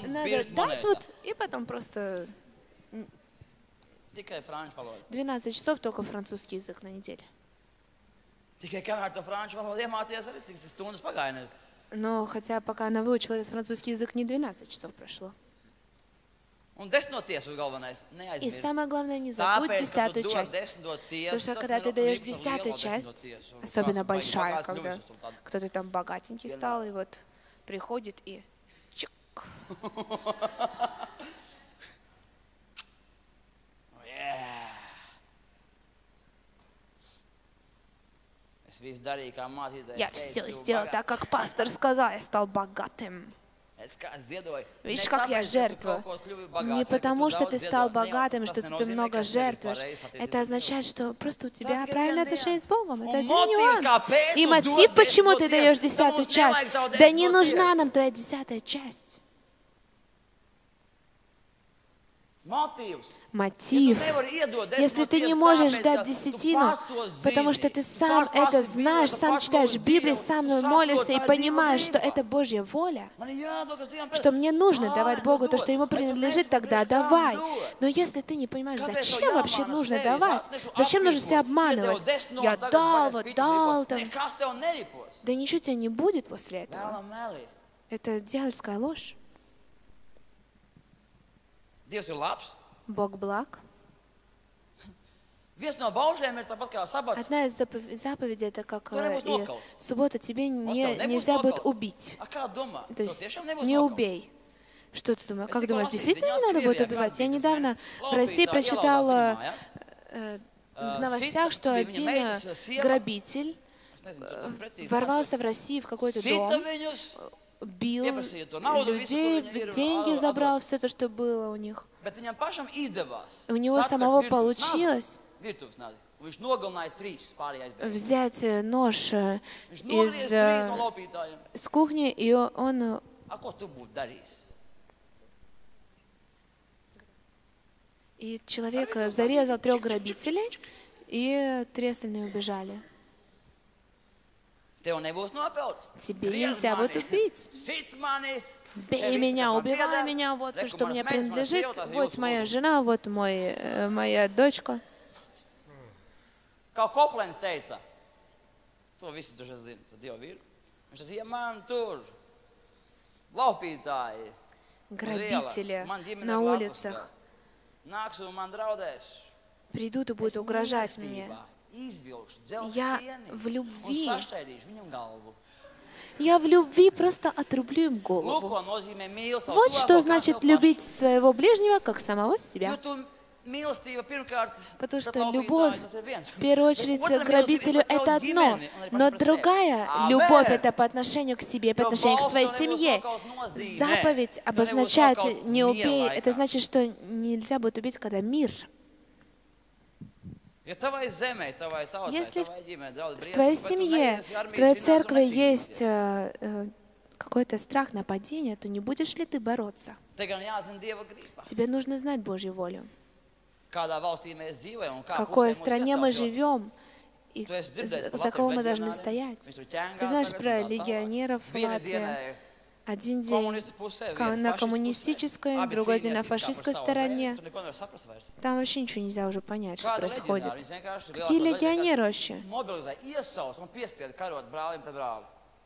надо дать вот, и потом просто 12 часов только французский язык на неделю. Но хотя пока она выучила этот французский язык, не 12 часов прошло. И самое главное, не забудь 10-ю часть. Потому что когда ты даешь 10-ю часть, особенно большая, когда кто-то там богатенький стал, и вот приходит и чик. Я все сделал так, как пастор сказал, я стал богатым. Видишь, как я жертвую? Не потому, что ты стал богатым, что ты много жертвуешь. Это означает, что просто у тебя правильное отношение с Богом. Это один нюанс. И мотив, почему ты даешь 10-ю часть. Да не нужна нам твоя 10-я часть. мотив. Если ты не можешь дать десятину, потому что ты сам это знаешь, сам читаешь Библию, сам молишься и понимаешь, что это Божья воля, что мне нужно давать Богу то, что Ему принадлежит, тогда давай. Но если ты не понимаешь, зачем вообще нужно давать, зачем нужно себя обманывать, я дал, вот дал, там, да ничего тебя не будет после этого. Это дьявольская ложь. Бог благ. Одна из заповедей, это как и суббота, тебе нельзя будет убить. То есть не убей. Что ты думаешь? Как думаешь, действительно не надо будет убивать? Я недавно в России прочитала в новостях, что один грабитель ворвался в Россию в какой-то дом, бил людей, деньги забрал, все то, что было у них. У него самого получилось взять нож из кухни, и он... И человек зарезал 3 грабителей, и 3 остальные убежали. Тебе нельзя будет убить. Бей меня, убивай меня, вот все, что мне принадлежит. Вот моя жена, вот моя дочка. Грабители на улицах придут и будут угрожать мне. Я в любви. Я в любви просто отрублю им голову. Вот что значит любить своего ближнего, как самого себя. Потому что любовь, в первую очередь, к грабителю — это одно, но другая любовь — это по отношению к себе, по отношению к своей семье. Заповедь обозначает «не убей», это значит, что нельзя будет убить, когда мир. Если в твоей семье, в твоей церкви есть какой-то страх нападения, то не будешь ли ты бороться? Тебе нужно знать Божью волю. В какой стране мы живем и за кого мы должны стоять. Ты знаешь про легионеров в Латвии? Один день на коммунистической, другой день на фашистской стороне. Там вообще ничего нельзя уже понять, что происходит. Какие легионеры вообще?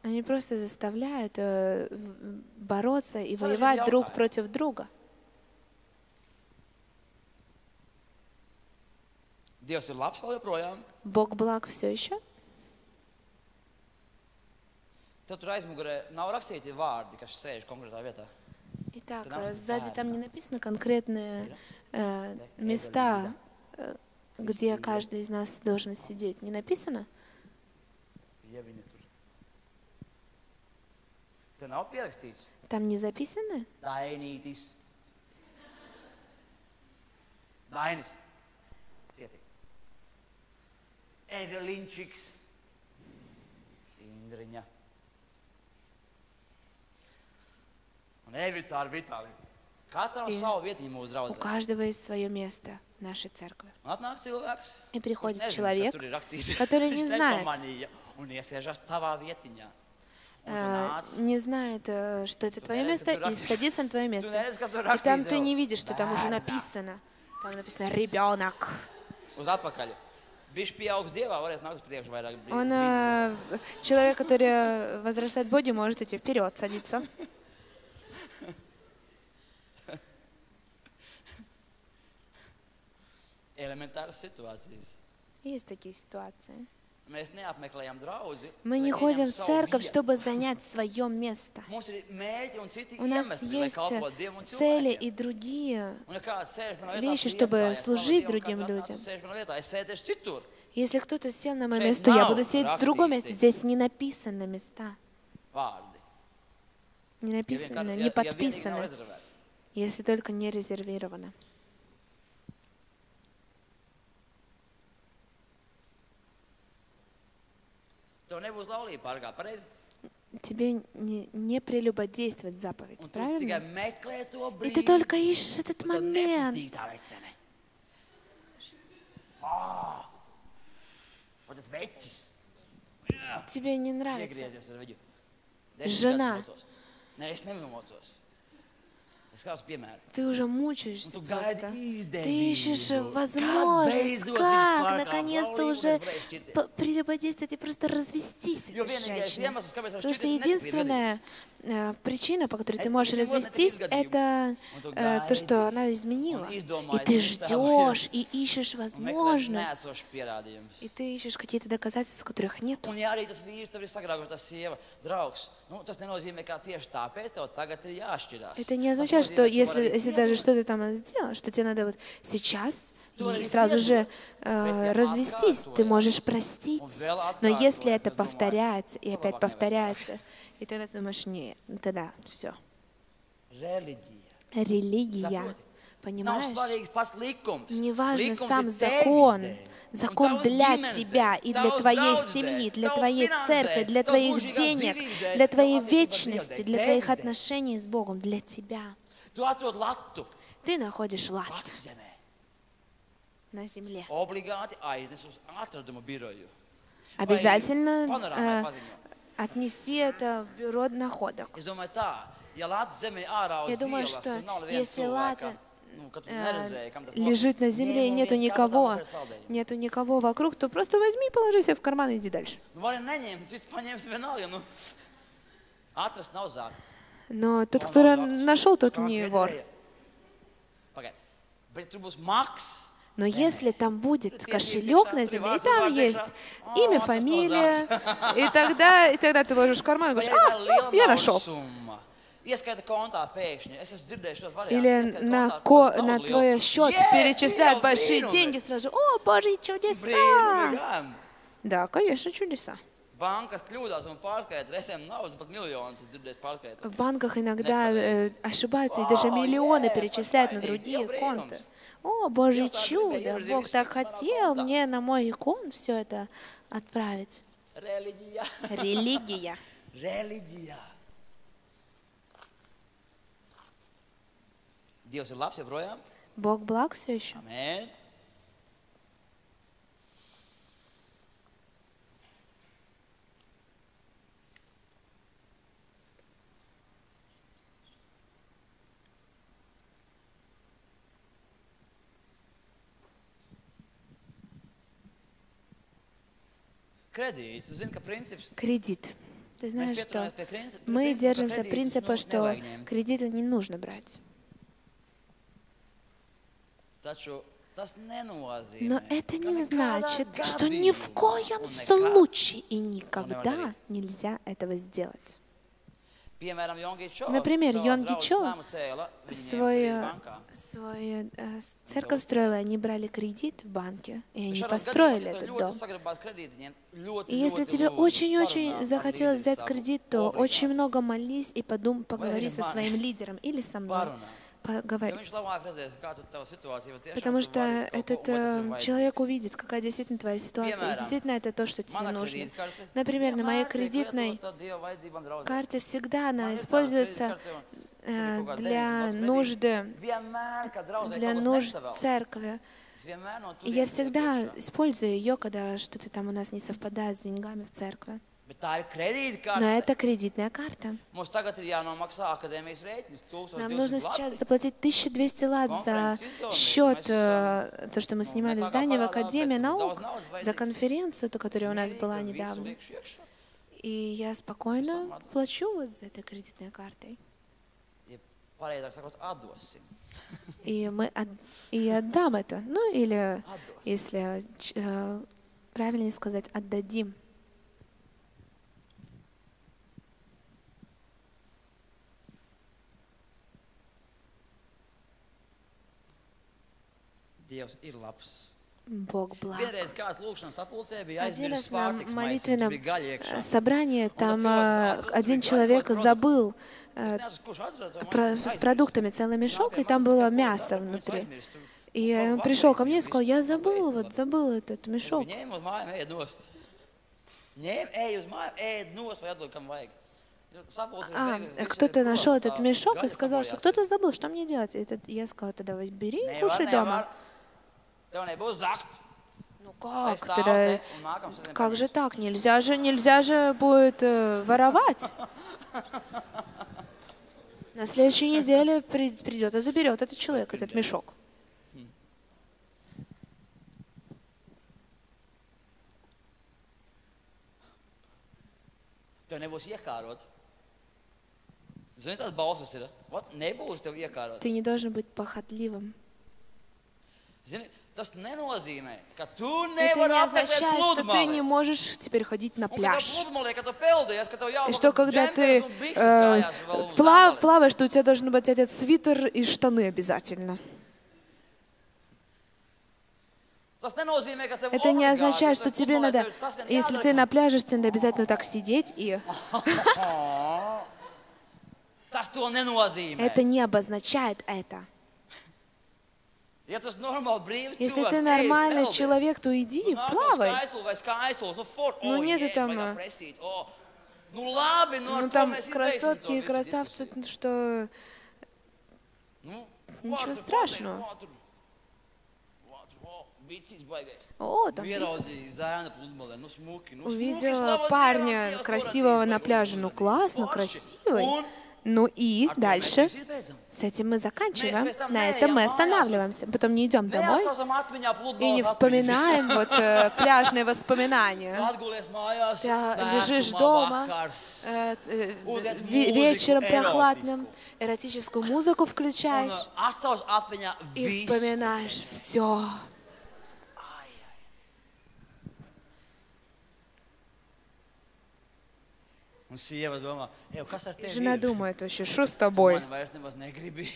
Они просто заставляют бороться и воевать друг против друга. Бог благ все еще? Итак, сзади там не написано конкретные места, где каждый из нас должен сидеть. Не написано? Там не записаны? У каждого есть свое место в нашей церкви. И приходит человек, который не знает, что это твое место, и садится на твое место. И там ты не видишь, что там уже написано. Там написано «ребенок». Человек, который возрастает в Боге, может идти вперед, садиться. Есть такие ситуации. Мы не ходим в церковь, чтобы занять свое место. У нас есть цели и другие вещи, чтобы служить другим людям. Если кто-то сел на мое место, я буду сидеть в другом месте. Здесь не написано места. Не написано, не подписано, если только не резервировано. тебе не прелюбодействовать заповедь, правильно? И ты только ищешь этот момент. Тебе не нравится жена. Ты уже мучаешься просто. Ты ищешь возможность, как наконец-то уже прелюбодействовать и просто развестись с этой женщиной. Потому что единственная причина, по которой ты можешь развестись, это то, что она изменила. И ты ждешь и ищешь возможность. И ты ищешь какие-то доказательства, которых нет. Это не означает, что если даже что-то там сделал, что тебе надо вот сейчас и сразу же развестись, ты можешь простить. Но если это повторяется и опять повторяется, и тогда ты думаешь, нет, тогда все. Религия, понимаешь? Не важно сам закон. Закон для тебя и для твоей семьи, для твоей церкви, для твоих денег, для твоей вечности, для твоих отношений с Богом, для тебя. Ты находишь лад на земле. Обязательно отнеси это в бюро находок. Я думаю, что если лад лежит на земле и нету никого вокруг, то просто возьми, положи себе в карман и иди дальше. Но тот, кто нашел, тот не вор. Но если там будет кошелек на земле, и там есть имя, фамилия, и тогда ты ложишь в карман и говоришь, я нашел. Или на твой счет перечисляют большие деньги сразу. О, Божьи чудеса! Да, конечно, чудеса. В банках иногда ошибаются и даже миллионы перечисляют на другие конты. О, Божье чудо! Бог так хотел мне на мой икон все это отправить. Религия. Бог благ все еще. Кредит. Ты знаешь, что мы держимся принципа, что кредиты не нужно брать. Но это не значит, что ни в коем случае и никогда нельзя этого сделать. Например, Йонги Чо свою церковь строила, они брали кредит в банке, и они построили этот дом. И если тебе очень-очень захотелось взять кредит, то очень много молись и поговори со своим лидером или со мной. Поговори. Потому что этот человек увидит, какая действительно твоя ситуация. И действительно это то, что тебе нужно. Например, на моей кредитной карте всегда она используется для нужд церкви. И я всегда использую ее, когда что-то там у нас не совпадает с деньгами в церкви. Но это кредитная карта. Нам нужно сейчас заплатить 1200 лат за счет, то, что мы снимали здание в Академии наук, за конференцию, которая у нас была недавно. И я спокойно плачу вот за этой кредитной картой. И отдам это. Ну или, если правильнее сказать, отдадим. Бог благ. Один раз на молитвенном собрании там один человек забыл с продуктами целый мешок, и там было мясо внутри. И он пришел ко мне и сказал, я забыл этот мешок. Кто-то нашел этот мешок и сказал, что кто-то забыл, что мне делать. Я сказала, тогда бери и кушай дома. Ну как? Тогда, как же так? Нельзя же будет воровать. На следующей неделе придет и заберет этот человек, этот мешок. Ты не должен быть похотливым. Это не означает, что ты не можешь теперь ходить на пляж. И что когда ты плаваешь, то у тебя должен быть этот свитер и штаны обязательно. Это не означает, что тебе надо, если ты на пляже, тебе надо обязательно так сидеть и... Это не обозначает это. Если ты нормальный человек, то иди, плавай. Ну нету там... Ну там красотки и красавцы, что... Ничего страшного. О, там увидела парня красивого на пляже. Ну классно, красивый. Ну и дальше, с этим мы заканчиваем, на этом мы останавливаемся, потом не идем домой и не вспоминаем вот пляжные воспоминания. Ты лежишь дома, вечером прохладным, эротическую музыку включаешь и вспоминаешь все. Жена думает вообще, что с тобой?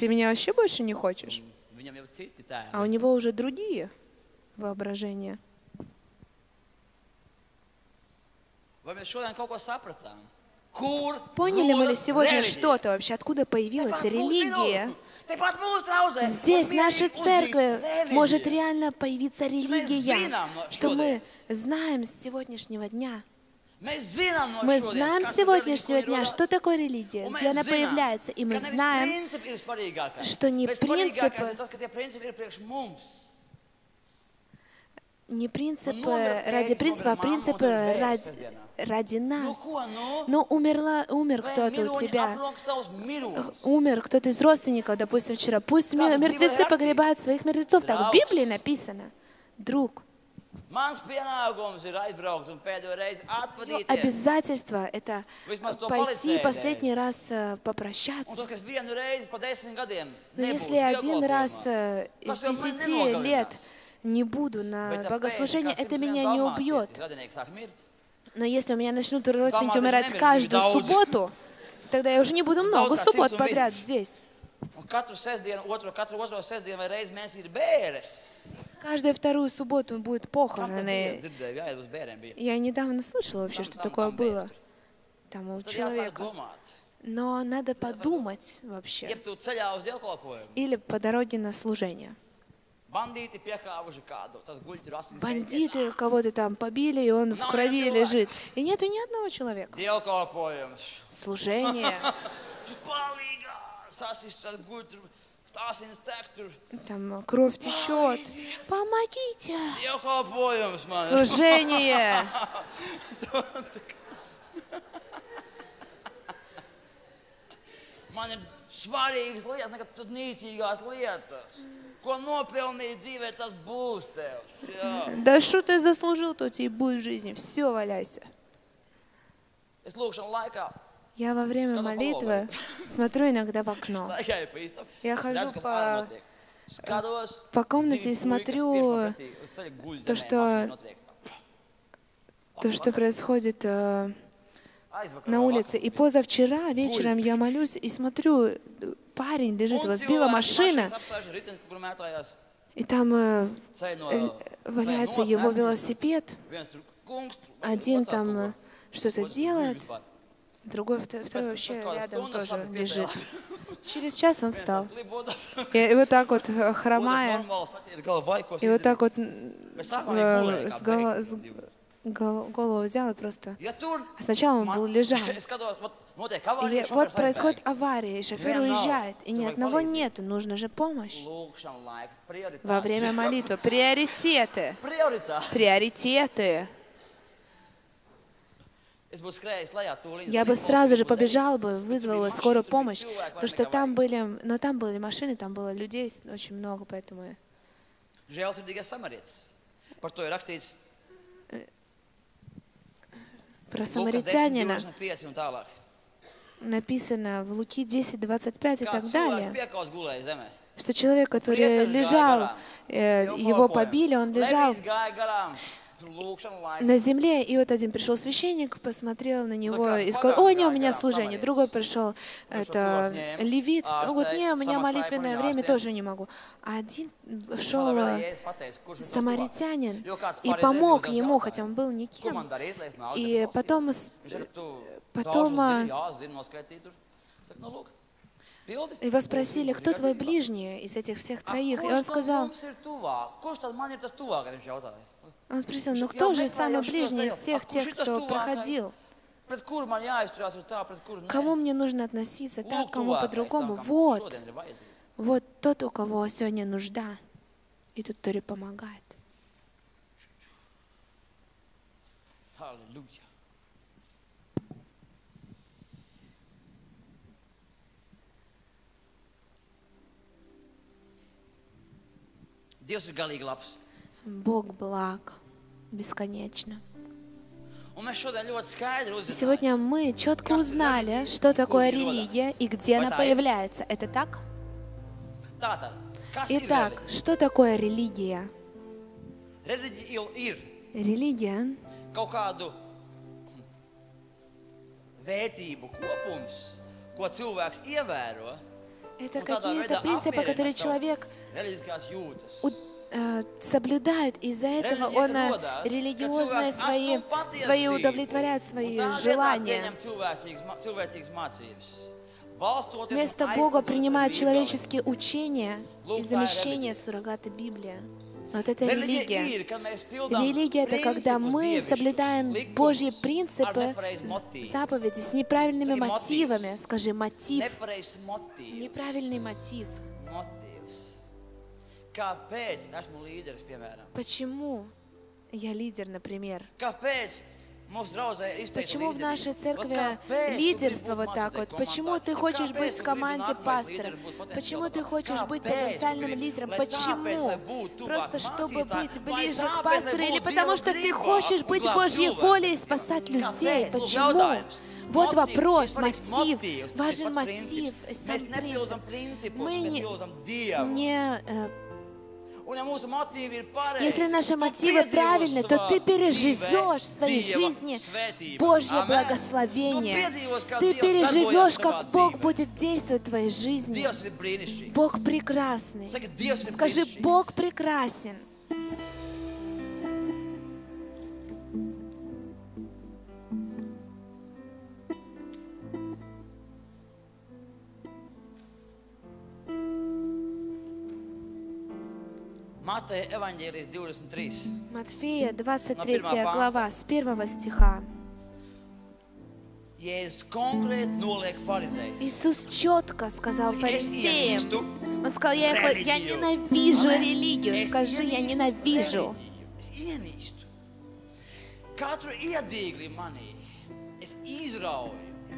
Ты меня вообще больше не хочешь? А у него уже другие воображения. Поняли мы ли сегодня что-то вообще? Откуда появилась религия? Здесь, в нашей церкви, может реально появиться религия, что мы знаем с сегодняшнего дня. Мы знаем с сегодняшнего дня, что такое религия, где она появляется, и мы знаем, что не принципы ради принципа, а принципы ради нас. Но умер кто-то у тебя, умер кто-то из родственников, допустим, вчера. Пусть мертвецы погребают своих мертвецов. Так в Библии написано, друг. Обязательство — это пойти последний раз попрощаться. Но если один раз из 10 лет не буду на богослужение, это меня не убьет. Но если у меня начнут родственники умирать каждую субботу, тогда я уже не буду много суббот подряд здесь. Каждую вторую субботу будет похороны. Я недавно слышала вообще, что такое было там у человека. Но надо подумать вообще. Или по дороге на служение. Бандиты кого-то там побили, и он в крови лежит. И нету ни одного человека. Служение. Там кровь течет. Помогите. Служение. Да что ты заслужил, то тебе и будет в жизни. Все, валяйся. Я во время молитвы смотрю иногда в окно. Я хожу по комнате и смотрю то, что происходит на улице. И позавчера вечером я молюсь и смотрю, парень лежит, его сбила машина, и там валяется его велосипед. Один там что-то делает. Второй вообще рядом тоже лежит. Через час он встал. И вот так вот, хромая, и вот так вот голову взял и просто... А сначала он был лежал. Или вот происходит авария, и шофер уезжает, и ни одного нету, нужна же помощь. Во время молитвы приоритеты. Приоритеты. Я бы сразу же побежал бы, вызвал скорую помощь, потому что там были машины, там было людей очень много, поэтому... Про самаритянина написано в Луки 10:25 и так далее, что человек, который лежал, его побили, он лежал на земле, и вот один пришел священник, посмотрел на него и сказал: ой, не, у меня служение. Другой пришел, это левит, он говорит: не, у меня молитвенное время, тоже не могу. А один шел самаритянин и помог ему, хотя он был никем. И потом его спросили: кто твой ближний из этих всех троих? И он сказал, он спросил: ну кто же самый ближний из тех, кто проходил? Кому мне нужно относиться так, кому по-другому? Вот тот, у кого сегодня нужда, и тот, который помогает. Аллилуйя. Dievs ir galīgi labs. Бог благ, бесконечно. Сегодня мы четко узнали, что такое религия и где она появляется. Это так? Итак, что такое религия? Религия — это какие-то принципы, которые человек соблюдает, из-за этого он религиозные свои удовлетворяет свои желания. Вместо Бога принимает человеческие учения и замещение суррогата Библия. Вот это религия. Религия — это когда мы соблюдаем Божьи принципы, заповеди с неправильными мотивами. Скажи, мотив. Неправильный мотив. Почему я лидер, например? Почему в нашей церкви лидерство вот так вот? Почему ты хочешь быть в команде пастора? Почему ты хочешь быть потенциальным лидером? Почему? Просто чтобы быть ближе к пастору или потому что ты хочешь быть Божьей волей и спасать людей? Почему? Вот вопрос, мотив. Важен мотив, сам принцип. Мы не Если наши мотивы правильны, то ты переживешь в своей жизни Божье благословение. Ты переживешь, как Бог будет действовать в твоей жизни. Бог прекрасный. Скажи, Бог прекрасен. Матфея, 23 глава, с 1 стиха. Иисус четко сказал фарисеям, Он сказал: я ненавижу религию. Скажи, я ненавижу.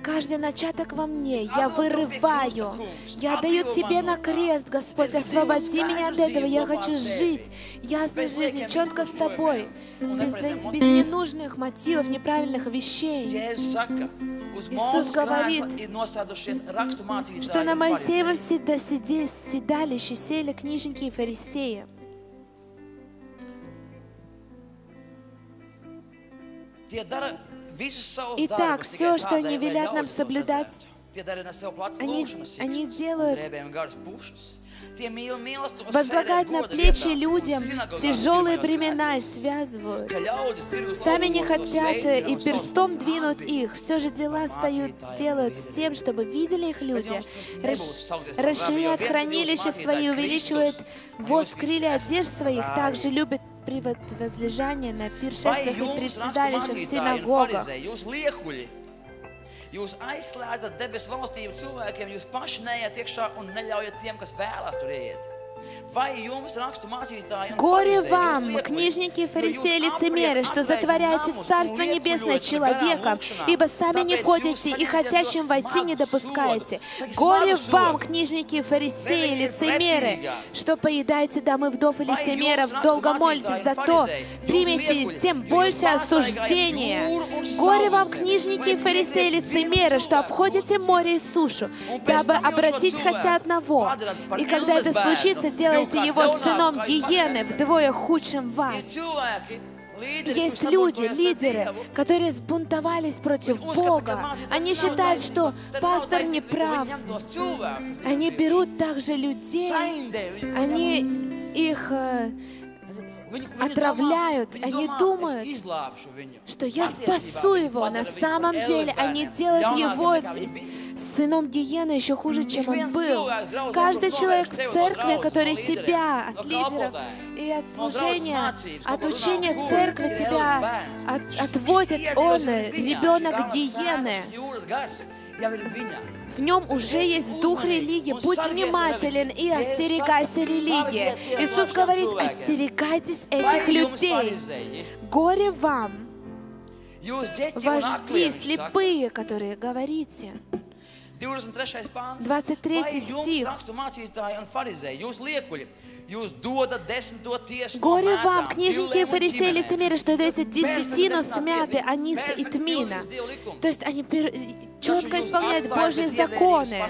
Каждый начаток во мне я вырываю. Я даю Тебе на крест, Господь, освободи меня от этого. Я хочу жить ясной жизнью, четко с Тобой, без ненужных мотивов, неправильных вещей. Иисус говорит, что на Моисеевом седалище сели книжники и фарисеи. Итак, все, что они велят нам соблюдать, они делают, возлагают на плечи людям тяжелые бремена и связывают. Сами не хотят и перстом двинуть их. Все же дела делают с тем, чтобы видели их люди. Расширяют хранилища свои, увеличивают воск крылья одежд своих, также любят при возлежании на пиршествиях и председалищах в синагогах. Jūs aizslēdzat debesu valstību cilvēkiem, jūs paši neiet iekšā un neļaujat tiem, kas vēlās tur iet. Горе вам, книжники и фарисеи лицемеры, что затворяете Царство Небесное человеком, ибо сами не входите и хотящим войти не допускаете. Горе вам, книжники и фарисеи лицемеры, что поедаете домы вдов и лицемеров, долго молитесь, зато примете тем больше осуждения. Горе вам, книжники и фарисеи лицемеры, что обходите море и сушу, дабы обратить хотя одного. И когда это случится, делайте его сыном гиены, вдвое худшим вас. Есть люди, лидеры, которые сбунтовались против Бога. Они считают, что пастор не прав. Они берут также людей, они их отравляют, они думают, что я спасу его. На самом деле они делают его сыном гиены еще хуже, чем он был. Каждый человек в церкви, который тебя от лидеров и от служения, от учения церкви тебя отводит, он ребенок гиены. В нем уже есть дух религии. Будь внимателен и остерегайся религии. Иисус говорит, остерегайтесь этих людей. Горе вам, вожди слепые, которые говорите. 23 стих. Горе вам, книжники и фарисеи лицемеры, что даете десятину смяты, анис и тмина. То есть они четко исполняют Божьи законы,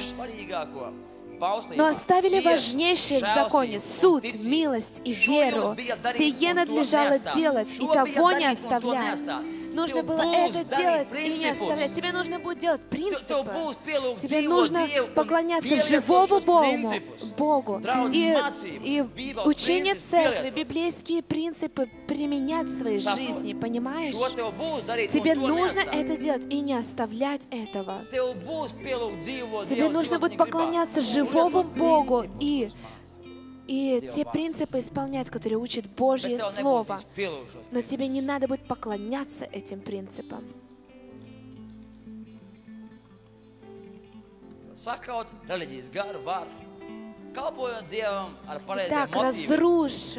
но оставили важнейшее в законе — суд, милость и веру. Сие надлежало делать, и того не оставлять. Нужно было это делать и не оставлять. Тебе нужно будет делать принципы. Тебе нужно поклоняться живому Богу. И учение церкви, библейские принципы применять в своей жизни, понимаешь? Тебе нужно это делать и не оставлять этого. Тебе нужно будет поклоняться живому Богу и те принципы исполнять, которые учит Божье Слово. Но тебе не надо будет поклоняться этим принципам. Итак, разрушь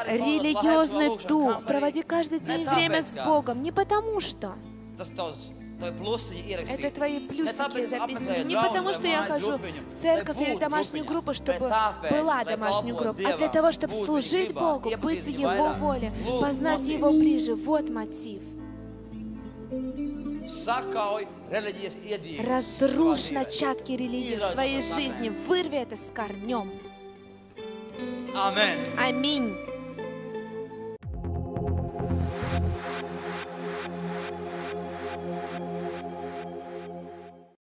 религиозный дух, проводи каждый день время с Богом. Не потому что это твои плюсики записаны. Не потому, что я хожу в церковь или домашнюю группу, чтобы была домашняя группа, а для того, чтобы служить Богу, быть в Его воле, познать Его ближе. Вот мотив. Разрушь начатки религии в своей жизни, вырви это с корнем. Аминь.